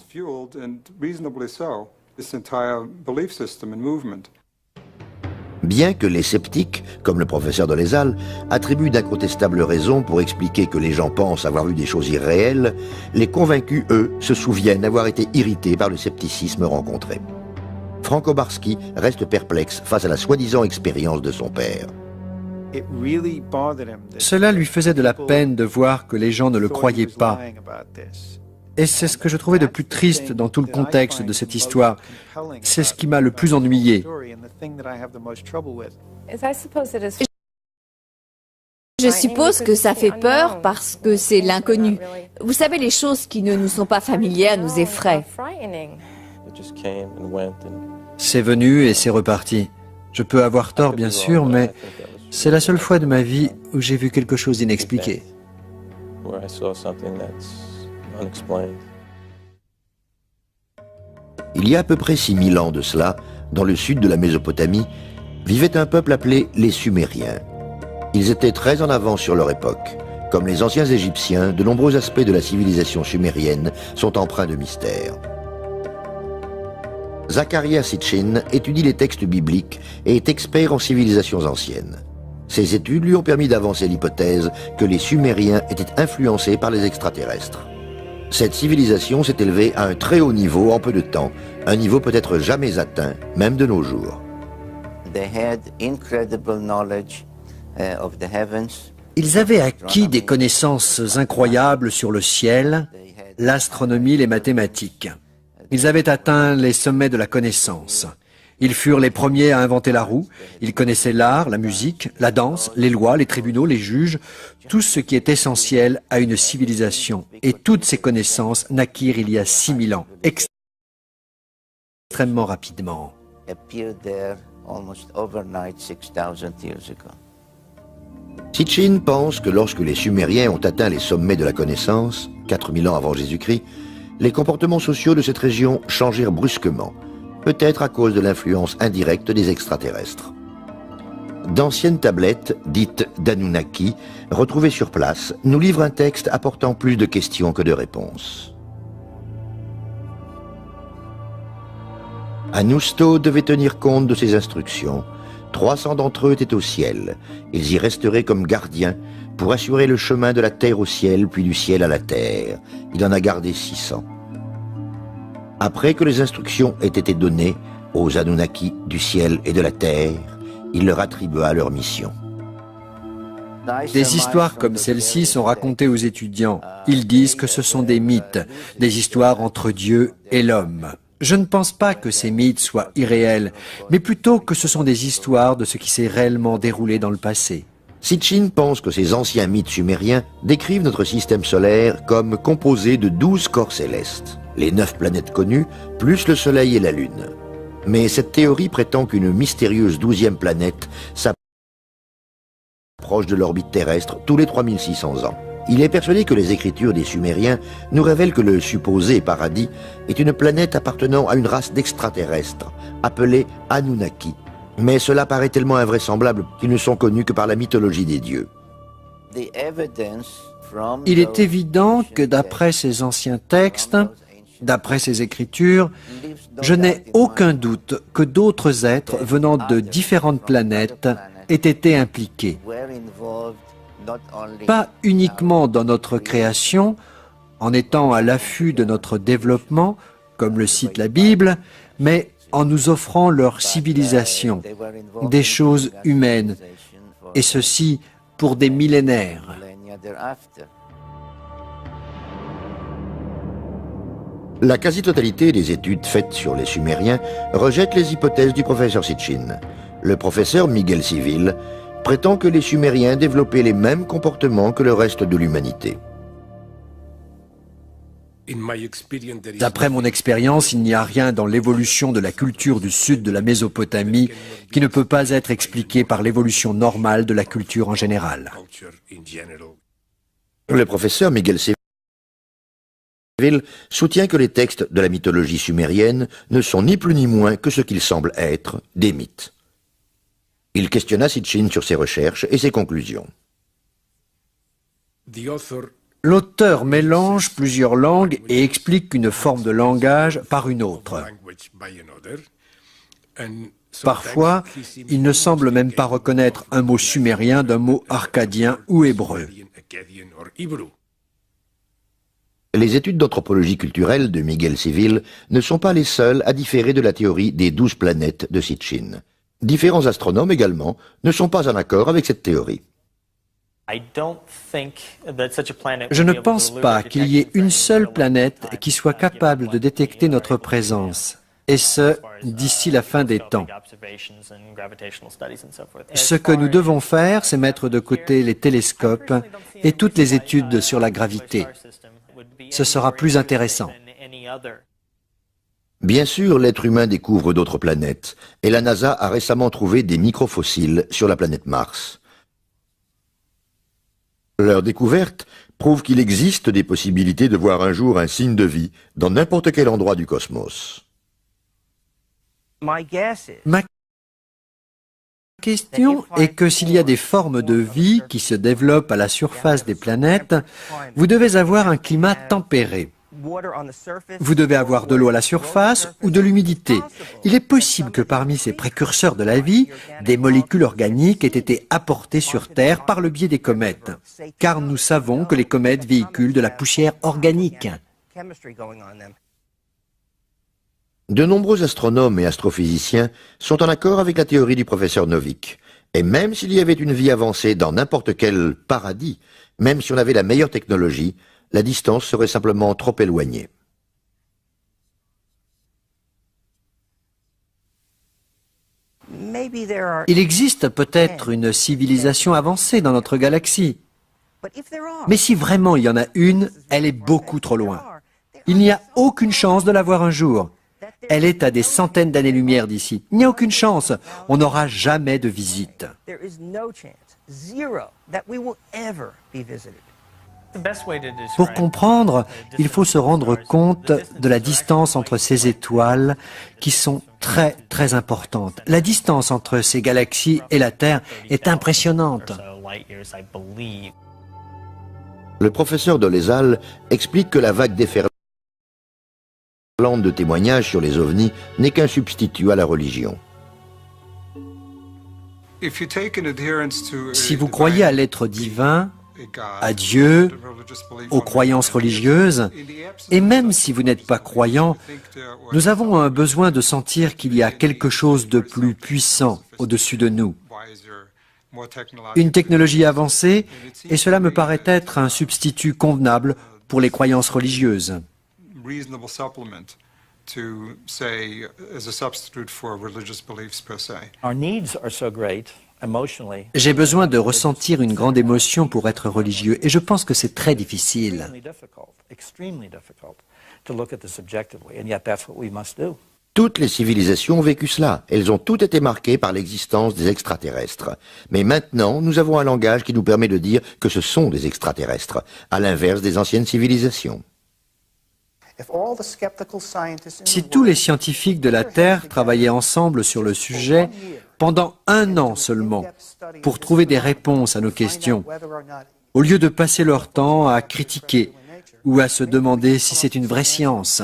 S1: Bien que les sceptiques, comme le professeur Dolezal, attribuent d'incontestables raisons pour expliquer que les gens pensent avoir vu des choses irréelles, les convaincus, eux, se souviennent avoir été irrités par le scepticisme rencontré. Frank Obarski reste perplexe face à la soi-disant expérience de son père.
S2: Cela lui faisait de la peine de voir que les gens ne le croyaient pas. Et c'est ce que je trouvais de plus triste dans tout le contexte de cette histoire. C'est ce qui m'a le plus ennuyé.
S3: Je suppose que ça fait peur parce que c'est l'inconnu. Vous savez, les choses qui ne nous sont pas familières nous effraient.
S2: C'est venu et c'est reparti. Je peux avoir tort, bien sûr, mais c'est la seule fois de ma vie où j'ai vu quelque chose d'inexpliqué.
S1: Il y a à peu près 6000 ans de cela, dans le sud de la Mésopotamie, vivait un peuple appelé les Sumériens. Ils étaient très en avance sur leur époque. Comme les anciens Égyptiens, de nombreux aspects de la civilisation sumérienne sont empreints de mystère. Zecharia Sitchin étudie les textes bibliques et est expert en civilisations anciennes. Ses études lui ont permis d'avancer l'hypothèse que les Sumériens étaient influencés par les extraterrestres. Cette civilisation s'est élevée à un très haut niveau en peu de temps, un niveau peut-être jamais atteint, même de nos jours.
S2: Ils avaient acquis des connaissances incroyables sur le ciel, l'astronomie, les mathématiques. Ils avaient atteint les sommets de la connaissance. Ils furent les premiers à inventer la roue. Ils connaissaient l'art, la musique, la danse, les lois, les tribunaux, les juges, tout ce qui est essentiel à une civilisation. Et toutes ces connaissances naquirent il y a 6000 ans, extrêmement rapidement.
S1: Sitchin pense que lorsque les Sumériens ont atteint les sommets de la connaissance, 4000 ans avant Jésus-Christ, les comportements sociaux de cette région changèrent brusquement, peut-être à cause de l'influence indirecte des extraterrestres. D'anciennes tablettes, dites d'Anunnaki, retrouvées sur place, nous livrent un texte apportant plus de questions que de réponses. Anousto devait tenir compte de ces instructions. 300 d'entre eux étaient au ciel. Ils y resteraient comme gardiens pour assurer le chemin de la terre au ciel, puis du ciel à la terre. Il en a gardé 600. Après que les instructions aient été données aux Anunnaki du ciel et de la terre, il leur attribua leur mission.
S2: Des histoires comme celle-ci sont racontées aux étudiants. Ils disent que ce sont des mythes, des histoires entre Dieu et l'homme. Je ne pense pas que ces mythes soient irréels, mais plutôt que ce sont des histoires de ce qui s'est réellement déroulé dans le passé.
S1: Sitchin pense que ces anciens mythes sumériens décrivent notre système solaire comme composé de 12 corps célestes, les 9 planètes connues, plus le Soleil et la Lune. Mais cette théorie prétend qu'une mystérieuse 12e planète s'approche de l'orbite terrestre tous les 3600 ans. Il est persuadé que les écritures des Sumériens nous révèlent que le supposé paradis est une planète appartenant à une race d'extraterrestres, appelée Anunnaki. Mais cela paraît tellement invraisemblable qu'ils ne sont connus que par la mythologie des dieux.
S2: Il est évident que d'après ces anciens textes, d'après ces écritures, je n'ai aucun doute que d'autres êtres venant de différentes planètes aient été impliqués. Pas uniquement dans notre création, en étant à l'affût de notre développement, comme le cite la Bible, mais en nous offrant leur civilisation, des choses humaines, et ceci pour des millénaires.
S1: La quasi-totalité des études faites sur les Sumériens rejette les hypothèses du professeur Sitchin. Le professeur Miguel Civil prétend que les Sumériens développaient les mêmes comportements que le reste de l'humanité.
S2: D'après mon expérience, il n'y a rien dans l'évolution de la culture du sud de la Mésopotamie qui ne peut pas être expliqué par l'évolution normale de la culture en général.
S1: Le professeur Miguel Civil soutient que les textes de la mythologie sumérienne ne sont ni plus ni moins que ce qu'ils semblent être, des mythes. Il questionna Sitchin sur ses recherches et ses conclusions.
S2: L'auteur mélange plusieurs langues et explique une forme de langage par une autre. Parfois, il ne semble même pas reconnaître un mot sumérien d'un mot arcadien ou hébreu.
S1: Les études d'anthropologie culturelle de Miguel Civil ne sont pas les seules à différer de la théorie des 12 planètes de Sitchin. Différents astronomes également ne sont pas en accord avec cette théorie.
S2: Je ne pense pas qu'il y ait une seule planète qui soit capable de détecter notre présence, et ce, d'ici la fin des temps. Ce que nous devons faire, c'est mettre de côté les télescopes et toutes les études sur la gravité. Ce sera plus intéressant.
S1: Bien sûr, l'être humain découvre d'autres planètes, et la NASA a récemment trouvé des microfossiles sur la planète Mars. Leur découverte prouve qu'il existe des possibilités de voir un jour un signe de vie dans n'importe quel endroit du cosmos.
S2: Ma question est que s'il y a des formes de vie qui se développent à la surface des planètes, vous devez avoir un climat tempéré. Vous devez avoir de l'eau à la surface ou de l'humidité. Il est possible que parmi ces précurseurs de la vie, des molécules organiques aient été apportées sur Terre par le biais des comètes, car nous savons que les comètes véhiculent de la poussière organique.
S1: De nombreux astronomes et astrophysiciens sont en accord avec la théorie du professeur Novick. Et même s'il y avait une vie avancée dans n'importe quel paradis, même si on avait la meilleure technologie, la distance serait simplement trop éloignée.
S2: Il existe peut-être une civilisation avancée dans notre galaxie. Mais si vraiment il y en a une, elle est beaucoup trop loin. Il n'y a aucune chance de la voir un jour. Elle est à des centaines d'années-lumière d'ici. Il n'y a aucune chance. On n'aura jamais de visite. Pour comprendre, il faut se rendre compte de la distance entre ces étoiles qui sont très très importantes. La distance entre ces galaxies et la Terre est impressionnante.
S1: Le professeur Dolezal explique que la vague déferlante de témoignages sur les ovnis n'est qu'un substitut à la religion.
S2: Si vous croyez à l'être divin, à Dieu, aux croyances religieuses, et même si vous n'êtes pas croyant, nous avons un besoin de sentir qu'il y a quelque chose de plus puissant au-dessus de nous. Une technologie avancée, et cela me paraît être un substitut convenable pour les croyances religieuses. J'ai besoin de ressentir une grande émotion pour être religieux, et je pense que c'est très difficile.
S1: Toutes les civilisations ont vécu cela. Elles ont toutes été marquées par l'existence des extraterrestres. Mais maintenant, nous avons un langage qui nous permet de dire que ce sont des extraterrestres, à l'inverse des anciennes civilisations.
S2: Si tous les scientifiques de la Terre travaillaient ensemble sur le sujet, pendant 1 an seulement, pour trouver des réponses à nos questions, au lieu de passer leur temps à critiquer ou à se demander si c'est une vraie science.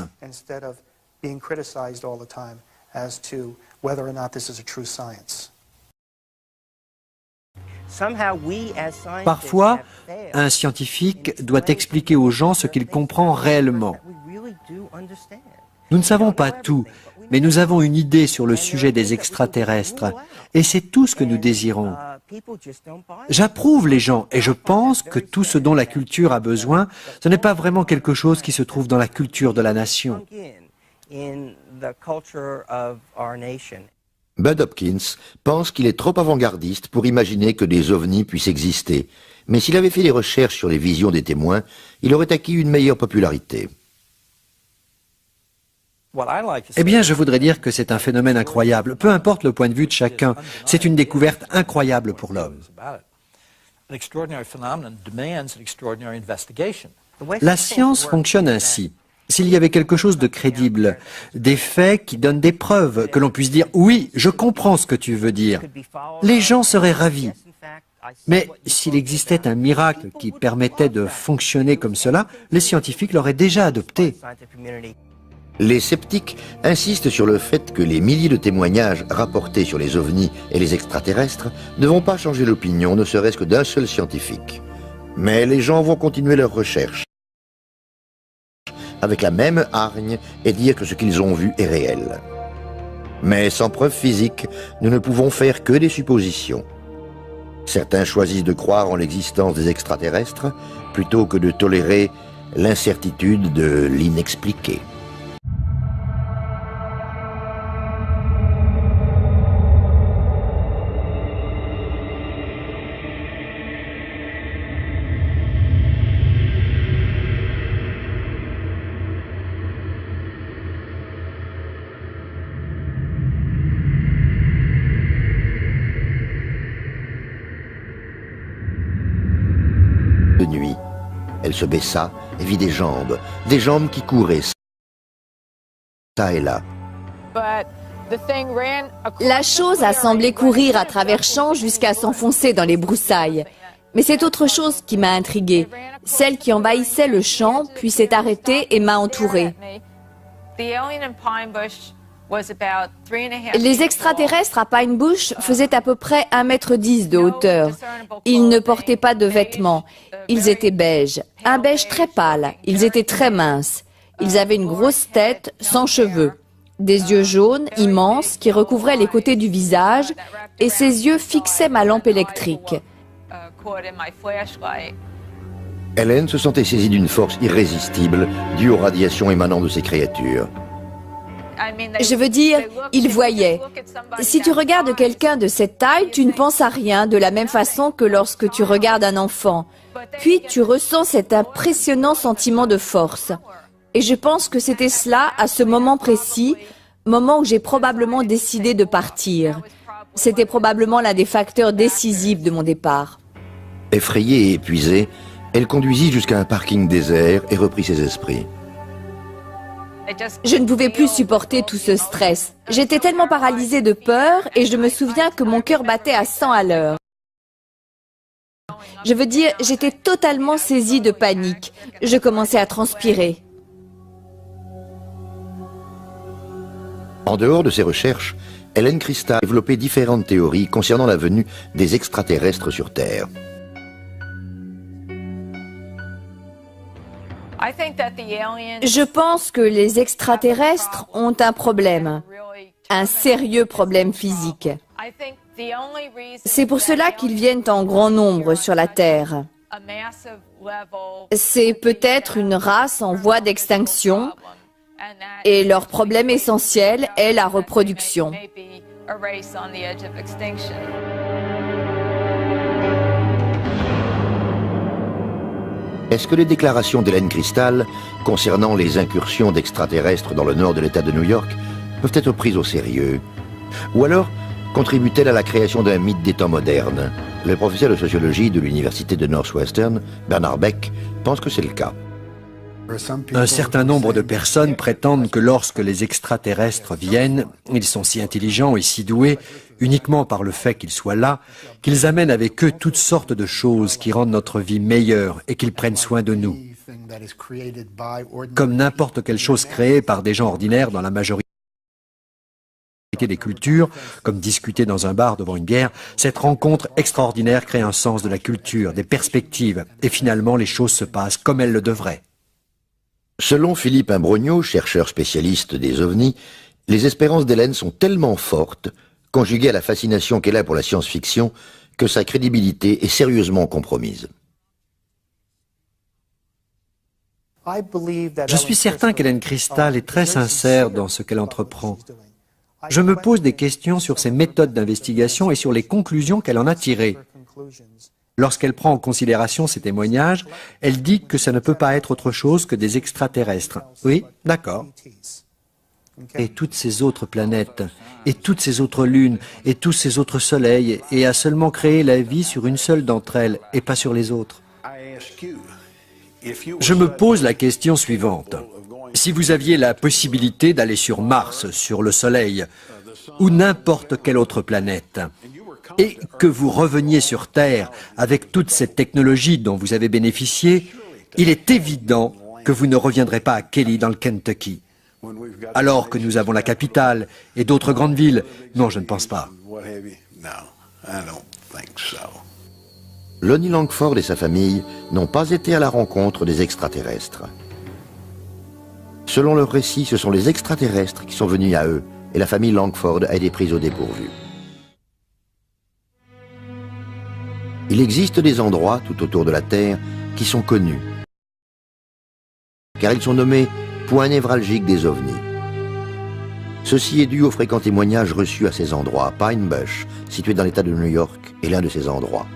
S2: Parfois, un scientifique doit expliquer aux gens ce qu'il comprend réellement. Nous ne savons pas tout, mais nous avons une idée sur le sujet des extraterrestres, et c'est tout ce que nous désirons. J'approuve les gens, et je pense que tout ce dont la culture a besoin, ce n'est pas vraiment quelque chose qui se trouve dans la culture de la nation.
S1: Bud Hopkins pense qu'il est trop avant-gardiste pour imaginer que des ovnis puissent exister, mais s'il avait fait des recherches sur les visions des témoins, il aurait acquis une meilleure popularité.
S2: Eh bien, je voudrais dire que c'est un phénomène incroyable, peu importe le point de vue de chacun. C'est une découverte incroyable pour l'homme. La science fonctionne ainsi. S'il y avait quelque chose de crédible, des faits qui donnent des preuves, que l'on puisse dire « oui, je comprends ce que tu veux dire », les gens seraient ravis. Mais s'il existait un miracle qui permettait de fonctionner comme cela, les scientifiques l'auraient déjà adopté.
S1: Les sceptiques insistent sur le fait que les milliers de témoignages rapportés sur les ovnis et les extraterrestres ne vont pas changer l'opinion, ne serait-ce que d'un seul scientifique. Mais les gens vont continuer leurs recherches avec la même hargne et dire que ce qu'ils ont vu est réel. Mais sans preuve physique, nous ne pouvons faire que des suppositions. Certains choisissent de croire en l'existence des extraterrestres plutôt que de tolérer l'incertitude de l'inexpliqué. De nuit, elle se baissa et vit des jambes qui couraient ça et là.
S3: La chose a semblé courir à travers champs jusqu'à s'enfoncer dans les broussailles. Mais c'est autre chose qui m'a intriguée. Celle qui envahissait le champ, puis s'est arrêtée et m'a entourée. Les extraterrestres à Pine Bush faisaient à peu près 1,10 m de hauteur. Ils ne portaient pas de vêtements. Ils étaient beiges, un beige très pâle. Ils étaient très minces. Ils avaient une grosse tête, sans cheveux. Des yeux jaunes, immenses, qui recouvraient les côtés du visage, et ces yeux fixaient ma lampe électrique.
S1: Helen se sentait saisie d'une force irrésistible due aux radiations émanant de ces créatures.
S3: Je veux dire, ils voyaient. Si tu regardes quelqu'un de cette taille, tu ne penses à rien de la même façon que lorsque tu regardes un enfant. Puis tu ressens cet impressionnant sentiment de force. Et je pense que c'était cela à ce moment précis, moment où j'ai probablement décidé de partir. C'était probablement l'un des facteurs décisifs de mon départ.
S1: Effrayée et épuisée, elle conduisit jusqu'à un parking désert et reprit ses esprits.
S3: Je ne pouvais plus supporter tout ce stress. J'étais tellement paralysée de peur et je me souviens que mon cœur battait à 100 à l'heure. Je veux dire, j'étais totalement saisie de panique. Je commençais à transpirer.
S1: En dehors de ses recherches, Helen Christa a développé différentes théories concernant la venue des extraterrestres sur Terre.
S3: Je pense que les extraterrestres ont un problème, un sérieux problème physique. C'est pour cela qu'ils viennent en grand nombre sur la Terre. C'est peut-être une race en voie d'extinction et leur problème essentiel est la reproduction.
S1: Est-ce que les déclarations d'Helen Crystal concernant les incursions d'extraterrestres dans le nord de l'État de New York peuvent être prises au sérieux? Ou alors contribue-t-elle à la création d'un mythe des temps modernes? Le professeur de sociologie de l'université de Northwestern, Bernard Beck, pense que c'est le cas.
S2: Un certain nombre de personnes prétendent que lorsque les extraterrestres viennent, ils sont si intelligents et si doués, uniquement par le fait qu'ils soient là, qu'ils amènent avec eux toutes sortes de choses qui rendent notre vie meilleure et qu'ils prennent soin de nous. Comme n'importe quelle chose créée par des gens ordinaires dans la majorité des cultures, comme discuter dans un bar devant une bière, cette rencontre extraordinaire crée un sens de la culture, des perspectives, et finalement les choses se passent comme elles le devraient.
S1: Selon Philippe Imbrogno, chercheur spécialiste des ovnis, les espérances d'Hélène sont tellement fortes, conjuguées à la fascination qu'elle a pour la science-fiction, que sa crédibilité est sérieusement compromise.
S2: Je suis certain qu'Hélène Crystal est très sincère dans ce qu'elle entreprend. Je me pose des questions sur ses méthodes d'investigation et sur les conclusions qu'elle en a tirées. Lorsqu'elle prend en considération ces témoignages, elle dit que ça ne peut pas être autre chose que des extraterrestres. Oui, d'accord. Et toutes ces autres planètes, et toutes ces autres lunes, et tous ces autres soleils, et a seulement créé la vie sur une seule d'entre elles, et pas sur les autres. Je me pose la question suivante. Si vous aviez la possibilité d'aller sur Mars, sur le Soleil, ou n'importe quelle autre planète, et que vous reveniez sur Terre avec toute cette technologie dont vous avez bénéficié, il est évident que vous ne reviendrez pas à Kelly dans le Kentucky. Alors que nous avons la capitale et d'autres grandes villes. Non, je ne pense pas.
S1: Lonnie Langford et sa famille n'ont pas été à la rencontre des extraterrestres. Selon leur récit, ce sont les extraterrestres qui sont venus à eux, et la famille Langford a été prise au dépourvu. Il existe des endroits tout autour de la Terre qui sont connus, car ils sont nommés points névralgiques des ovnis. Ceci est dû aux fréquents témoignages reçus à ces endroits. Pine Bush, situé dans l'État de New York, est l'un de ces endroits.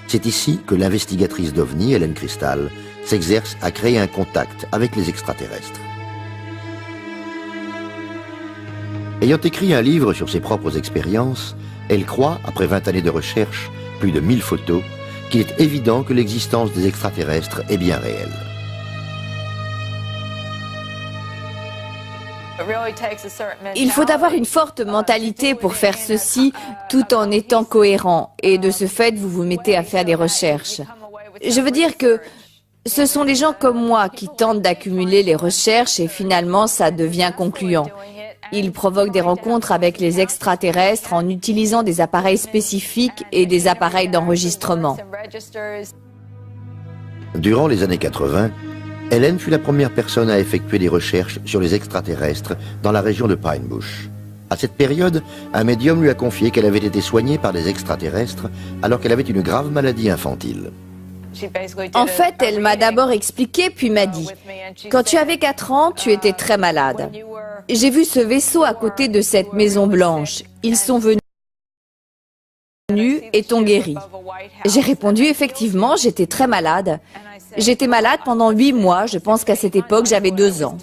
S1: C'est ici que l'investigatrice d'ovnis, Hélène Crystal, s'exerce à créer un contact avec les extraterrestres. Ayant écrit un livre sur ses propres expériences, elle croit, après 20 années de recherche, plus de 1000 photos, qu'il est évident que l'existence des extraterrestres est bien réelle.
S3: Il faut avoir une forte mentalité pour faire ceci tout en étant cohérent et de ce fait vous vous mettez à faire des recherches. Je veux dire que ce sont les gens comme moi qui tentent d'accumuler les recherches et finalement ça devient concluant. Ils provoquent des rencontres avec les extraterrestres en utilisant des appareils spécifiques et des appareils d'enregistrement.
S1: Durant les années 80, Hélène fut la première personne à effectuer des recherches sur les extraterrestres dans la région de Pine Bush. À cette période, un médium lui a confié qu'elle avait été soignée par des extraterrestres alors qu'elle avait une grave maladie infantile.
S3: En fait, elle m'a d'abord expliqué puis m'a dit « Quand tu avais 4 ans, tu étais très malade. J'ai vu ce vaisseau à côté de cette maison blanche. Ils sont venus et t'ont guéri. » J'ai répondu « Effectivement, j'étais très malade. J'étais malade pendant 8 mois. Je pense qu'à cette époque, j'avais 2 ans. »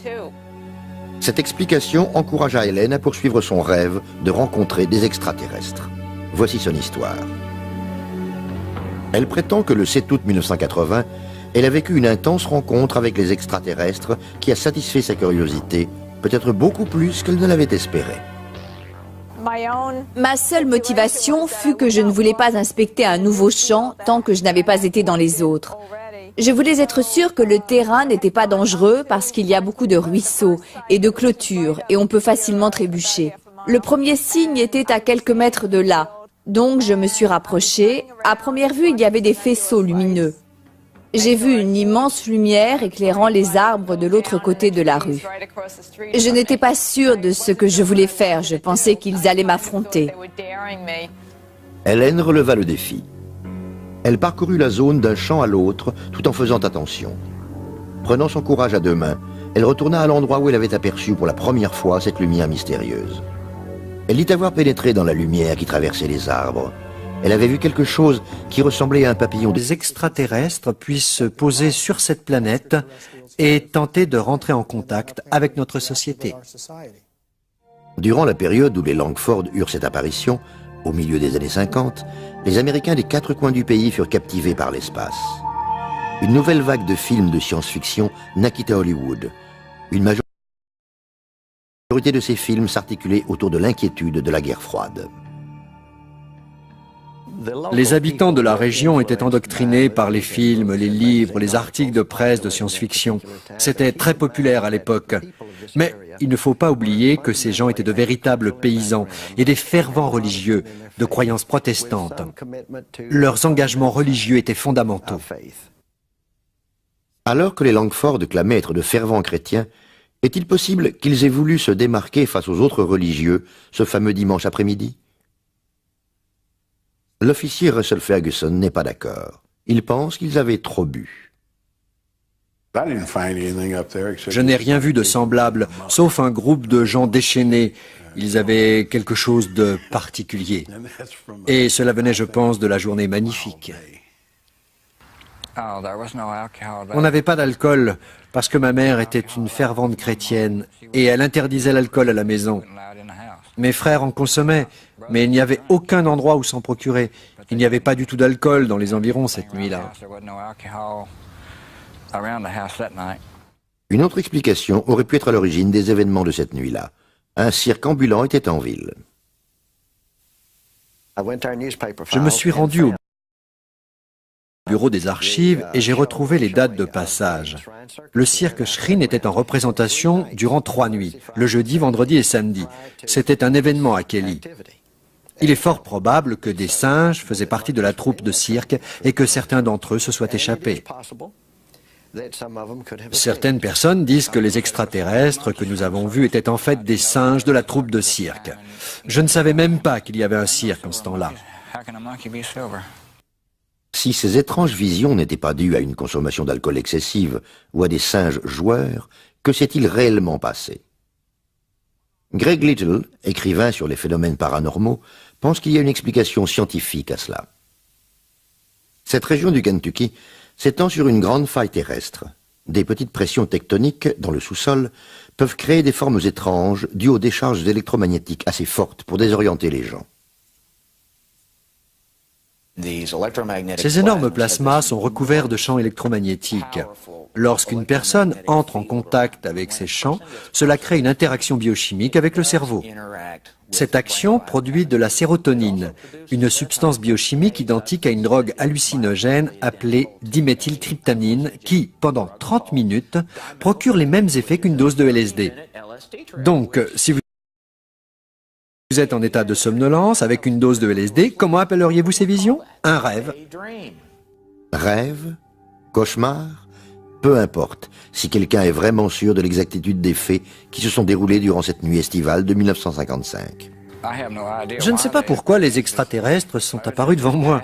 S1: Cette explication encouragea Hélène à poursuivre son rêve de rencontrer des extraterrestres. Voici son histoire. Elle prétend que le 7 août 1980, elle a vécu une intense rencontre avec les extraterrestres qui a satisfait sa curiosité, peut-être beaucoup plus qu'elle ne l'avait espéré.
S3: Ma seule motivation fut que je ne voulais pas inspecter un nouveau champ tant que je n'avais pas été dans les autres. Je voulais être sûre que le terrain n'était pas dangereux parce qu'il y a beaucoup de ruisseaux et de clôtures et on peut facilement trébucher. Le premier signe était à quelques mètres de là. Donc je me suis rapprochée. À première vue, il y avait des faisceaux lumineux. J'ai vu une immense lumière éclairant les arbres de l'autre côté de la rue. Je n'étais pas sûre de ce que je voulais faire. Je pensais qu'ils allaient m'affronter.
S1: Hélène releva le défi. Elle parcourut la zone d'un champ à l'autre tout en faisant attention. Prenant son courage à 2 mains, elle retourna à l'endroit où elle avait aperçu pour la première fois cette lumière mystérieuse. Elle dit avoir pénétré dans la lumière qui traversait les arbres. Elle avait vu quelque chose qui ressemblait à un papillon.
S2: Les extraterrestres puissent se poser sur cette planète et tenter de rentrer en contact avec notre société.
S1: Durant la période où les Langford eurent cette apparition, au milieu des années 50, les Américains des 4 coins du pays furent captivés par l'espace. une nouvelle vague de films de science-fiction naquit à Hollywood. Une majorité de ces films s'articulaient autour de l'inquiétude de la guerre froide.
S2: Les habitants de la région étaient endoctrinés par les films, les livres, les articles de presse de science-fiction. C'était très populaire à l'époque. Mais il ne faut pas oublier que ces gens étaient de véritables paysans et des fervents religieux de croyances protestantes. Leurs engagements religieux étaient fondamentaux.
S1: Alors que les Langford clamaient être de fervents chrétiens, est-il possible qu'ils aient voulu se démarquer face aux autres religieux ce fameux dimanche après-midi? L'officier Russell Ferguson n'est pas d'accord. Il pense qu'ils avaient trop bu.
S2: Je n'ai rien vu de semblable, sauf un groupe de gens déchaînés. Ils avaient quelque chose de particulier. Et cela venait, je pense, de la journée magnifique. On n'avait pas d'alcool parce que ma mère était une fervente chrétienne et elle interdisait l'alcool à la maison. Mes frères en consommaient, mais il n'y avait aucun endroit où s'en procurer. Il n'y avait pas du tout d'alcool dans les environs cette nuit-là.
S1: Une autre explication aurait pu être à l'origine des événements de cette nuit-là. Un cirque ambulant était en ville.
S2: Je me suis rendu au bureau des archives et j'ai retrouvé les dates de passage. Le cirque Shrine était en représentation durant 3 nuits, le jeudi, vendredi et samedi. C'était un événement à Kelly. Il est fort probable que des singes faisaient partie de la troupe de cirque et que certains d'entre eux se soient échappés. Certaines personnes disent que les extraterrestres que nous avons vus étaient en fait des singes de la troupe de cirque. Je ne savais même pas qu'il y avait un cirque en ce temps-là.
S1: Si ces étranges visions n'étaient pas dues à une consommation d'alcool excessive ou à des singes joueurs, que s'est-il réellement passé? Greg Little, écrivain sur les phénomènes paranormaux, pense qu'il y a une explication scientifique à cela. Cette région du Kentucky s'étend sur une grande faille terrestre. Des petites pressions tectoniques dans le sous-sol peuvent créer des formes étranges dues aux décharges électromagnétiques assez fortes pour désorienter les gens.
S2: Ces énormes plasmas sont recouverts de champs électromagnétiques. Lorsqu'une personne entre en contact avec ces champs, cela crée une interaction biochimique avec le cerveau. Cette action produit de la sérotonine, une substance biochimique identique à une drogue hallucinogène appelée diméthyltryptamine qui, pendant 30 minutes, procure les mêmes effets qu'une dose de LSD. Donc, si vous êtes en état de somnolence avec une dose de LSD, comment appelleriez-vous ces visions? Un rêve.
S1: Rêve? Cauchemar? Peu importe, si quelqu'un est vraiment sûr de l'exactitude des faits qui se sont déroulés durant cette nuit estivale de 1955.
S2: Je ne sais pas pourquoi les extraterrestres sont apparus devant moi.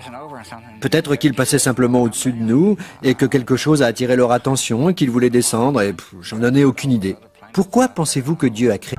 S2: Peut-être qu'ils passaient simplement au-dessus de nous et que quelque chose a attiré leur attention et qu'ils voulaient descendre et j'en ai aucune idée. Pourquoi pensez-vous que Dieu a créé ?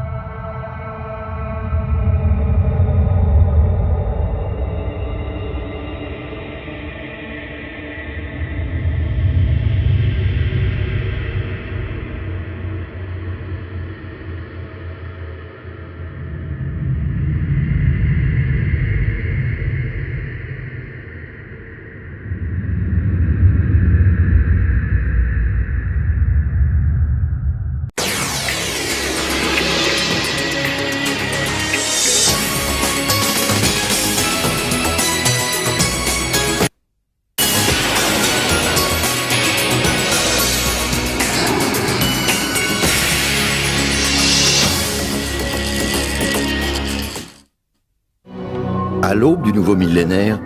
S1: À l'aube du nouveau millénaire,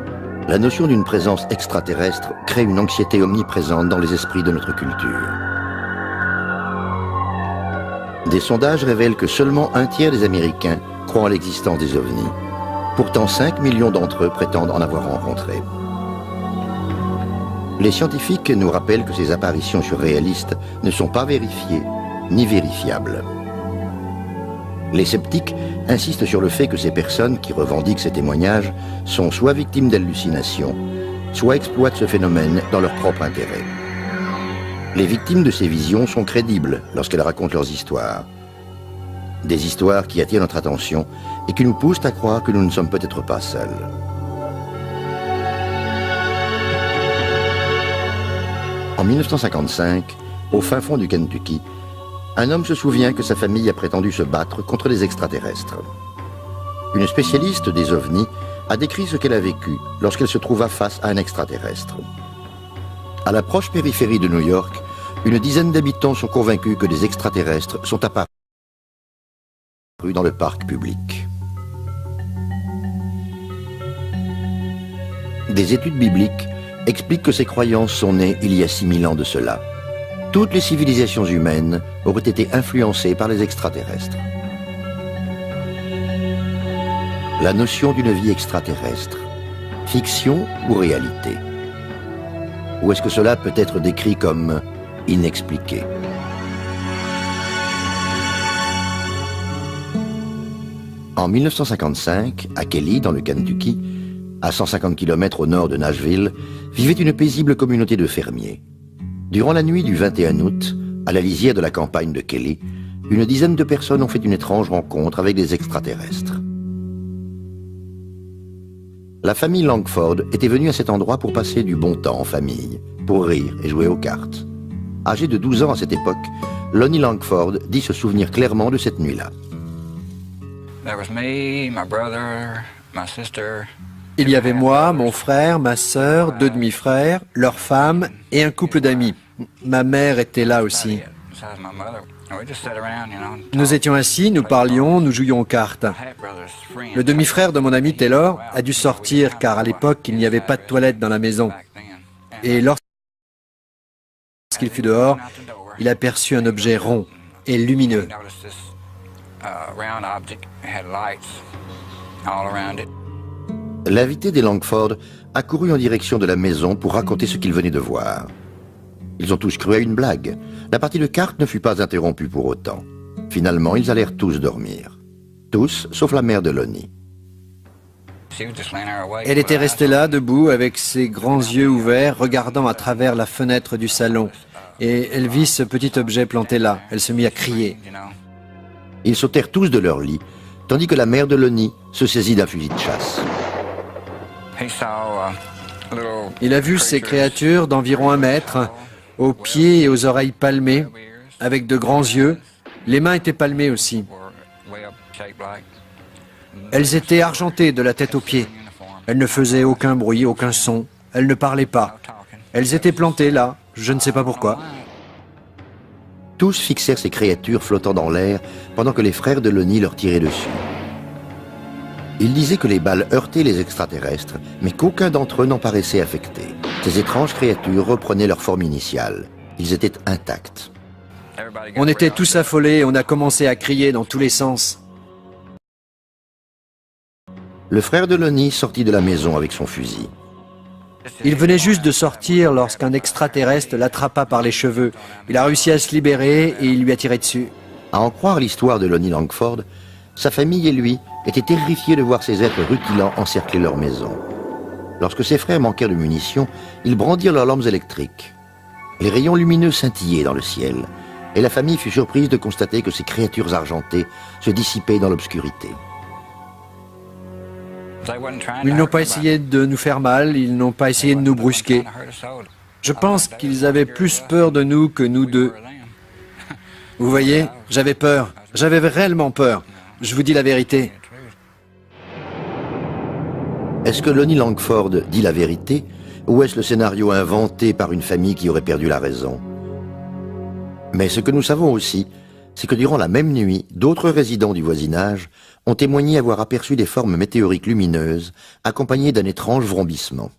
S1: la notion d'une présence extraterrestre crée une anxiété omniprésente dans les esprits de notre culture. Des sondages révèlent que seulement un tiers des Américains croient en l'existence des ovnis. Pourtant, 5 millions d'entre eux prétendent en avoir rencontré. Les scientifiques nous rappellent que ces apparitions surréalistes ne sont pas vérifiées ni vérifiables. Les sceptiques insistent sur le fait que ces personnes qui revendiquent ces témoignages sont soit victimes d'hallucinations, soit exploitent ce phénomène dans leur propre intérêt. Les victimes de ces visions sont crédibles lorsqu'elles racontent leurs histoires. Des histoires qui attirent notre attention et qui nous poussent à croire que nous ne sommes peut-être pas seuls. En 1955, au fin fond du Kentucky, un homme se souvient que sa famille a prétendu se battre contre les extraterrestres. Une spécialiste des ovnis a décrit ce qu'elle a vécu lorsqu'elle se trouva face à un extraterrestre. À la proche périphérie de New York, une dizaine d'habitants sont convaincus que des extraterrestres sont apparus dans le parc public. Des études bibliques expliquent que ces croyances sont nées il y a 6000 ans de cela. Toutes les civilisations humaines auraient été influencées par les extraterrestres. La notion d'une vie extraterrestre, fiction ou réalité? Ou est-ce que cela peut être décrit comme inexpliqué? En 1955, à Kelly, dans le Kentucky, à 150 km au nord de Nashville, vivait une paisible communauté de fermiers. Durant la nuit du 21 août, à la lisière de la campagne de Kelly, une dizaine de personnes ont fait une étrange rencontre avec des extraterrestres. La famille Langford était venue à cet endroit pour passer du bon temps en famille, pour rire et jouer aux cartes. Âgé de 12 ans à cette époque, Lonnie Langford dit se souvenir clairement de cette nuit-là.
S2: Il y avait moi, mon frère, ma sœur, 2 demi-frères, leurs femmes et un couple d'amis. Ma mère était là aussi. Nous étions assis, nous parlions, nous jouions aux cartes. Le demi-frère de mon ami Taylor a dû sortir car à l'époque il n'y avait pas de toilette dans la maison. Et lorsqu'il fut dehors, il aperçut un objet rond et lumineux.
S1: L'invité des Langford a couru en direction de la maison pour raconter ce qu'il venait de voir. Ils ont tous cru à une blague. La partie de cartes ne fut pas interrompue pour autant. Finalement, ils allèrent tous dormir. Tous, sauf la mère de Lonnie.
S2: Elle était restée là, debout, avec ses grands yeux ouverts, regardant à travers la fenêtre du salon. Et elle vit ce petit objet planté là. Elle se mit à crier.
S1: Ils sautèrent tous de leur lit, tandis que la mère de Lonnie se saisit d'un fusil de chasse.
S2: Il a vu ces créatures d'environ 1 mètre, aux pieds et aux oreilles palmées, avec de grands yeux. Les mains étaient palmées aussi. Elles étaient argentées de la tête aux pieds. Elles ne faisaient aucun bruit, aucun son. Elles ne parlaient pas. Elles étaient plantées là, je ne sais pas pourquoi.
S1: Tous fixèrent ces créatures flottant dans l'air pendant que les frères de Lonnie leur tiraient dessus. Ils disaient que les balles heurtaient les extraterrestres, mais qu'aucun d'entre eux n'en paraissait affecté. Ces étranges créatures reprenaient leur forme initiale. Ils étaient intacts.
S2: On était tous affolés et on a commencé à crier dans tous les sens.
S1: Le frère de Lonnie sortit de la maison avec son fusil.
S2: Il venait juste de sortir lorsqu'un extraterrestre l'attrapa par les cheveux. Il a réussi à se libérer et il lui a tiré dessus.
S1: À en croire l'histoire de Lonnie Langford, sa famille et lui étaient terrifiés de voir ces êtres rutilants encercler leur maison. Lorsque ses frères manquèrent de munitions, ils brandirent leurs lampes électriques. Les rayons lumineux scintillaient dans le ciel, et la famille fut surprise de constater que ces créatures argentées se dissipaient dans l'obscurité.
S2: Ils n'ont pas essayé de nous faire mal, ils n'ont pas essayé de nous brusquer. Je pense qu'ils avaient plus peur de nous que nous d'eux. Vous voyez, j'avais peur, j'avais réellement peur. Je vous dis la vérité.
S1: Est-ce que Lonnie Langford dit la vérité, ou est-ce le scénario inventé par une famille qui aurait perdu la raison? Mais ce que nous savons aussi, c'est que durant la même nuit, d'autres résidents du voisinage ont témoigné avoir aperçu des formes météoriques lumineuses accompagnées d'un étrange vrombissement.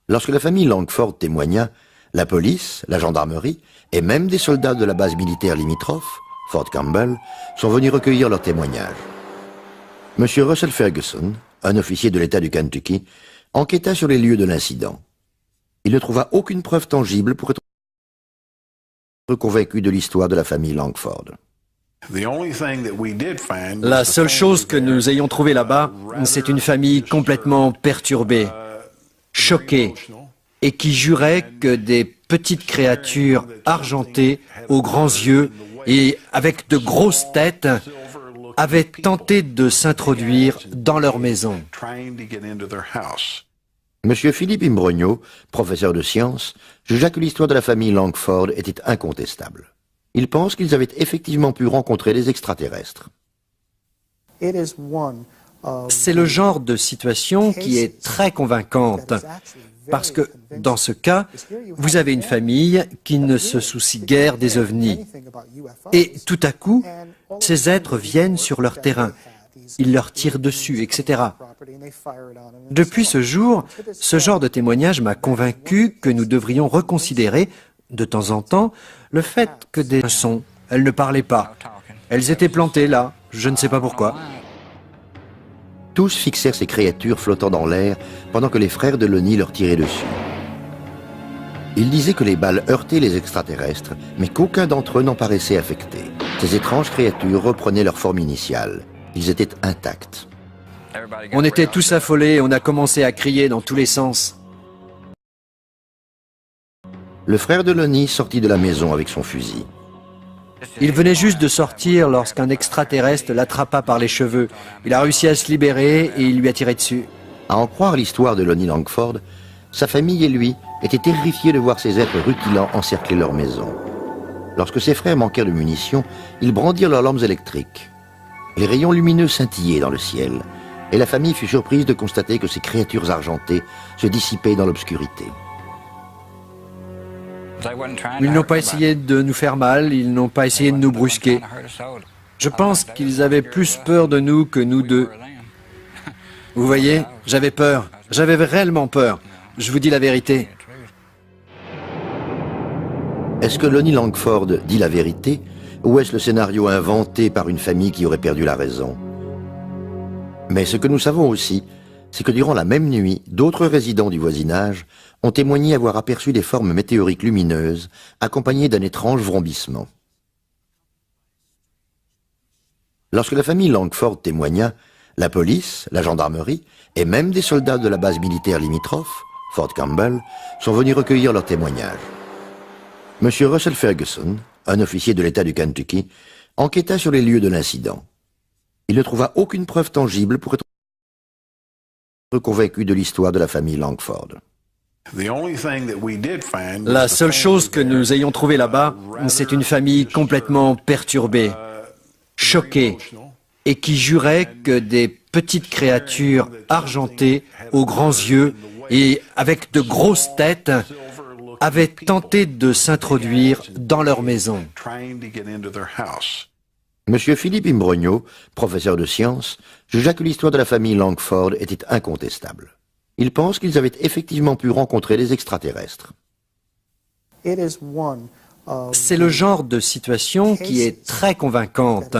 S1: Lorsque la famille Langford témoigna, la police, la gendarmerie et même des soldats de la base militaire limitrophe, Fort Campbell, sont venus recueillir leurs témoignages. M. Russell Ferguson, un officier de l'État du Kentucky, enquêta sur les lieux de l'incident. Il ne trouva aucune preuve tangible pour être convaincu de l'histoire de la famille Langford.
S2: La seule chose que nous ayons trouvée là-bas, c'est une famille complètement perturbée, choquée, et qui jurait que des petites créatures argentées, aux grands yeux et avec de grosses têtes, avaient tenté de s'introduire dans leur maison.
S1: Monsieur Philippe Imbrogno, professeur de sciences, jugea que l'histoire de la famille Langford était incontestable. Il pense qu'ils avaient effectivement pu rencontrer des extraterrestres.
S2: C'est le genre de situation qui est très convaincante, parce que, dans ce cas, vous avez une famille qui ne se soucie guère des ovnis. Et tout à coup, ces êtres viennent sur leur terrain. Ils leur tirent dessus, etc. Depuis ce jour, ce genre de témoignage m'a convaincu que nous devrions reconsidérer, de temps en temps, le fait que des sons, elles ne parlaient pas. Elles étaient plantées là, je ne sais pas pourquoi.
S1: Tous fixèrent ces créatures flottant dans l'air pendant que les frères de Lonnie leur tiraient dessus. Ils disaient que les balles heurtaient les extraterrestres, mais qu'aucun d'entre eux n'en paraissait affecté. Ces étranges créatures reprenaient leur forme initiale. Ils étaient intacts.
S2: On était tous affolés, on a commencé à crier dans tous les sens.
S1: Le frère de Lonnie sortit de la maison avec son fusil.
S2: Il venait juste de sortir lorsqu'un extraterrestre l'attrapa par les cheveux. Il a réussi à se libérer et il lui a tiré dessus.
S1: À en croire l'histoire de Lonnie Langford, sa famille et lui étaient terrifiés de voir ces êtres rutilants encercler leur maison. Lorsque ses frères manquèrent de munitions, ils brandirent leurs lampes électriques. Les rayons lumineux scintillaient dans le ciel, et la famille fut surprise de constater que ces créatures argentées se dissipaient dans l'obscurité.
S2: Ils n'ont pas essayé de nous faire mal, ils n'ont pas essayé de nous brusquer. Je pense qu'ils avaient plus peur de nous que nous d'eux. Vous voyez, j'avais peur, j'avais réellement peur. Je vous dis la vérité.
S1: Est-ce que Lonnie Langford dit la vérité, ou est-ce le scénario inventé par une famille qui aurait perdu la raison? Mais ce que nous savons aussi, c'est que durant la même nuit, d'autres résidents du voisinage ont témoigné avoir aperçu des formes météoriques lumineuses accompagnées d'un étrange vrombissement. Lorsque la famille Langford témoigna, la police, la gendarmerie et même des soldats de la base militaire limitrophe, Fort Campbell, sont venus recueillir leurs témoignages. Monsieur Russell Ferguson, un officier de l'État du Kentucky, enquêta sur les lieux de l'incident. Il ne trouva aucune preuve tangible pour être convaincu de l'histoire de la famille Langford.
S2: La seule chose que nous ayons trouvée là-bas, c'est une famille complètement perturbée, choquée, et qui jurait que des petites créatures argentées, aux grands yeux et avec de grosses têtes, avaient tenté de s'introduire dans leur maison.
S1: Monsieur Philippe Imbrogno, professeur de sciences, jugea que l'histoire de la famille Langford était incontestable. Il pense qu'ils avaient effectivement pu rencontrer des extraterrestres.
S2: C'est le genre de situation qui est très convaincante,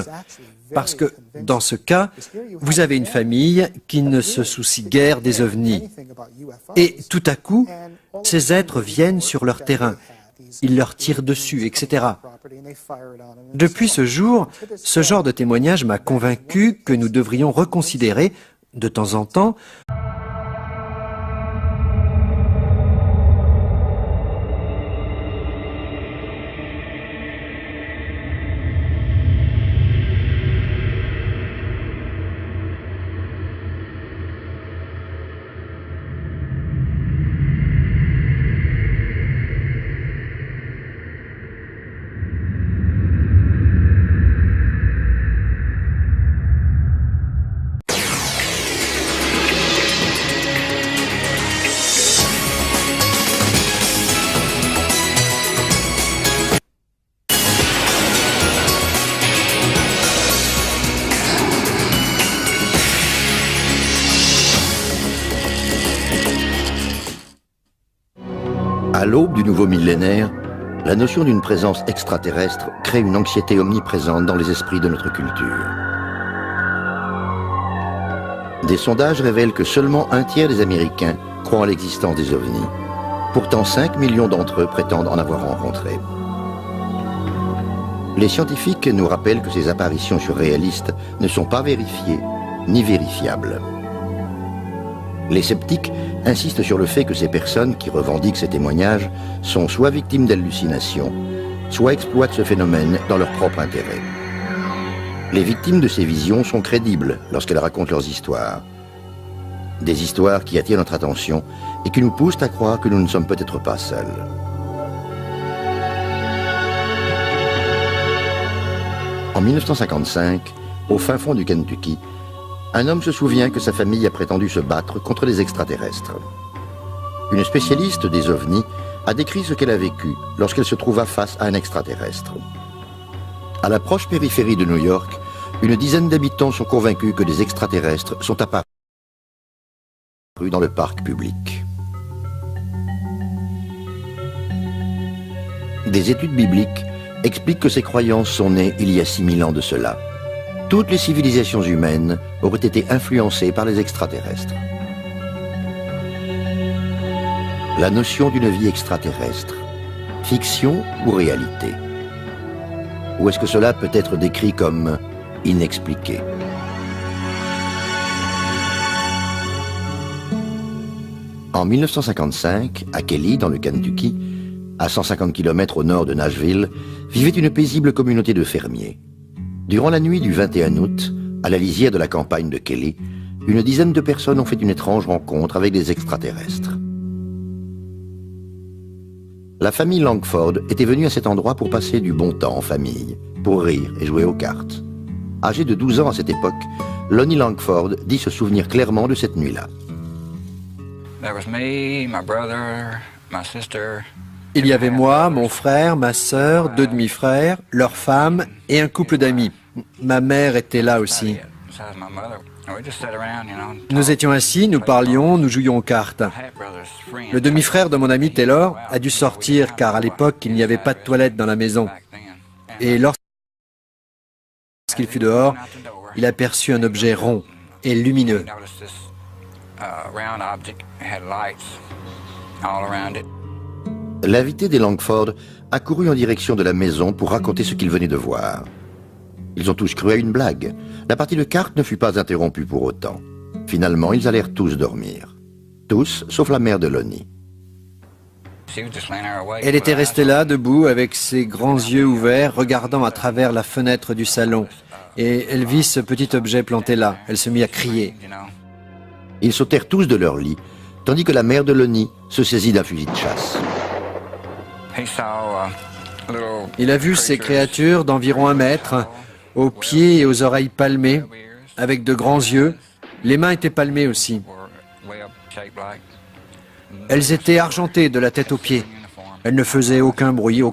S2: parce que, dans ce cas, vous avez une famille qui ne se soucie guère des ovnis. Et tout à coup, ces êtres viennent sur leur terrain. Ils leur tirent dessus, etc. Depuis ce jour, ce genre de témoignage m'a convaincu que nous devrions reconsidérer, de temps en temps,
S1: À l'aube du nouveau millénaire, la notion d'une présence extraterrestre crée une anxiété omniprésente dans les esprits de notre culture. Des sondages révèlent que seulement un tiers des Américains croient en l'existence des ovnis. Pourtant, 5 millions d'entre eux prétendent en avoir rencontré. Les scientifiques nous rappellent que ces apparitions surréalistes ne sont pas vérifiées ni vérifiables. Les sceptiques insistent sur le fait que ces personnes qui revendiquent ces témoignages sont soit victimes d'hallucinations, soit exploitent ce phénomène dans leur propre intérêt. Les victimes de ces visions sont crédibles lorsqu'elles racontent leurs histoires. Des histoires qui attirent notre attention et qui nous poussent à croire que nous ne sommes peut-être pas seuls. En 1955, au fin fond du Kentucky, un homme se souvient que sa famille a prétendu se battre contre les extraterrestres. Une spécialiste des ovnis a décrit ce qu'elle a vécu lorsqu'elle se trouva face à un extraterrestre. À la proche périphérie de New York, une dizaine d'habitants sont convaincus que des extraterrestres sont apparus dans le parc public. Des études bibliques expliquent que ces croyances sont nées il y a 6000 ans de cela. Toutes les civilisations humaines auraient été influencées par les extraterrestres. La notion d'une vie extraterrestre, fiction ou réalité? Ou est-ce que cela peut être décrit comme inexpliqué? En 1955, à Kelly, dans le Kentucky, à 150 km au nord de Nashville, vivait une paisible communauté de fermiers. Durant la nuit du 21 août, à la lisière de la campagne de Kelly, une dizaine de personnes ont fait une étrange rencontre avec des extraterrestres. La famille Langford était venue à cet endroit pour passer du bon temps en famille, pour rire et jouer aux cartes. Âgé de 12 ans à cette époque, Lonnie Langford dit se souvenir clairement de cette nuit-là.
S2: Il y avait moi, mon frère, ma sœur, 2 demi-frères, leurs femmes et un couple d'amis. Ma mère était là aussi. Nous étions assis, nous parlions, nous jouions aux cartes. Le demi-frère de mon ami Taylor a dû sortir car à l'époque il n'y avait pas de toilette dans la maison. Et lorsqu'il fut dehors, il aperçut un objet rond et lumineux.
S1: L'invité des Langford a couru en direction de la maison pour raconter ce qu'il venait de voir. Ils ont tous cru à une blague. La partie de cartes ne fut pas interrompue pour autant. Finalement, ils allèrent tous dormir. Tous, sauf la mère de Lonnie.
S2: Elle était restée là, debout, avec ses grands yeux ouverts, regardant à travers la fenêtre du salon. Et elle vit ce petit objet planté là. Elle se mit à crier.
S1: Ils sautèrent tous de leur lit, tandis que la mère de Lonnie se saisit d'un fusil de chasse.
S2: Il a vu ces créatures d'environ 1 mètre, aux pieds et aux oreilles palmées, avec de grands yeux. Les mains étaient palmées aussi. Elles étaient argentées de la tête aux pieds. Elles ne faisaient aucun bruit, aucun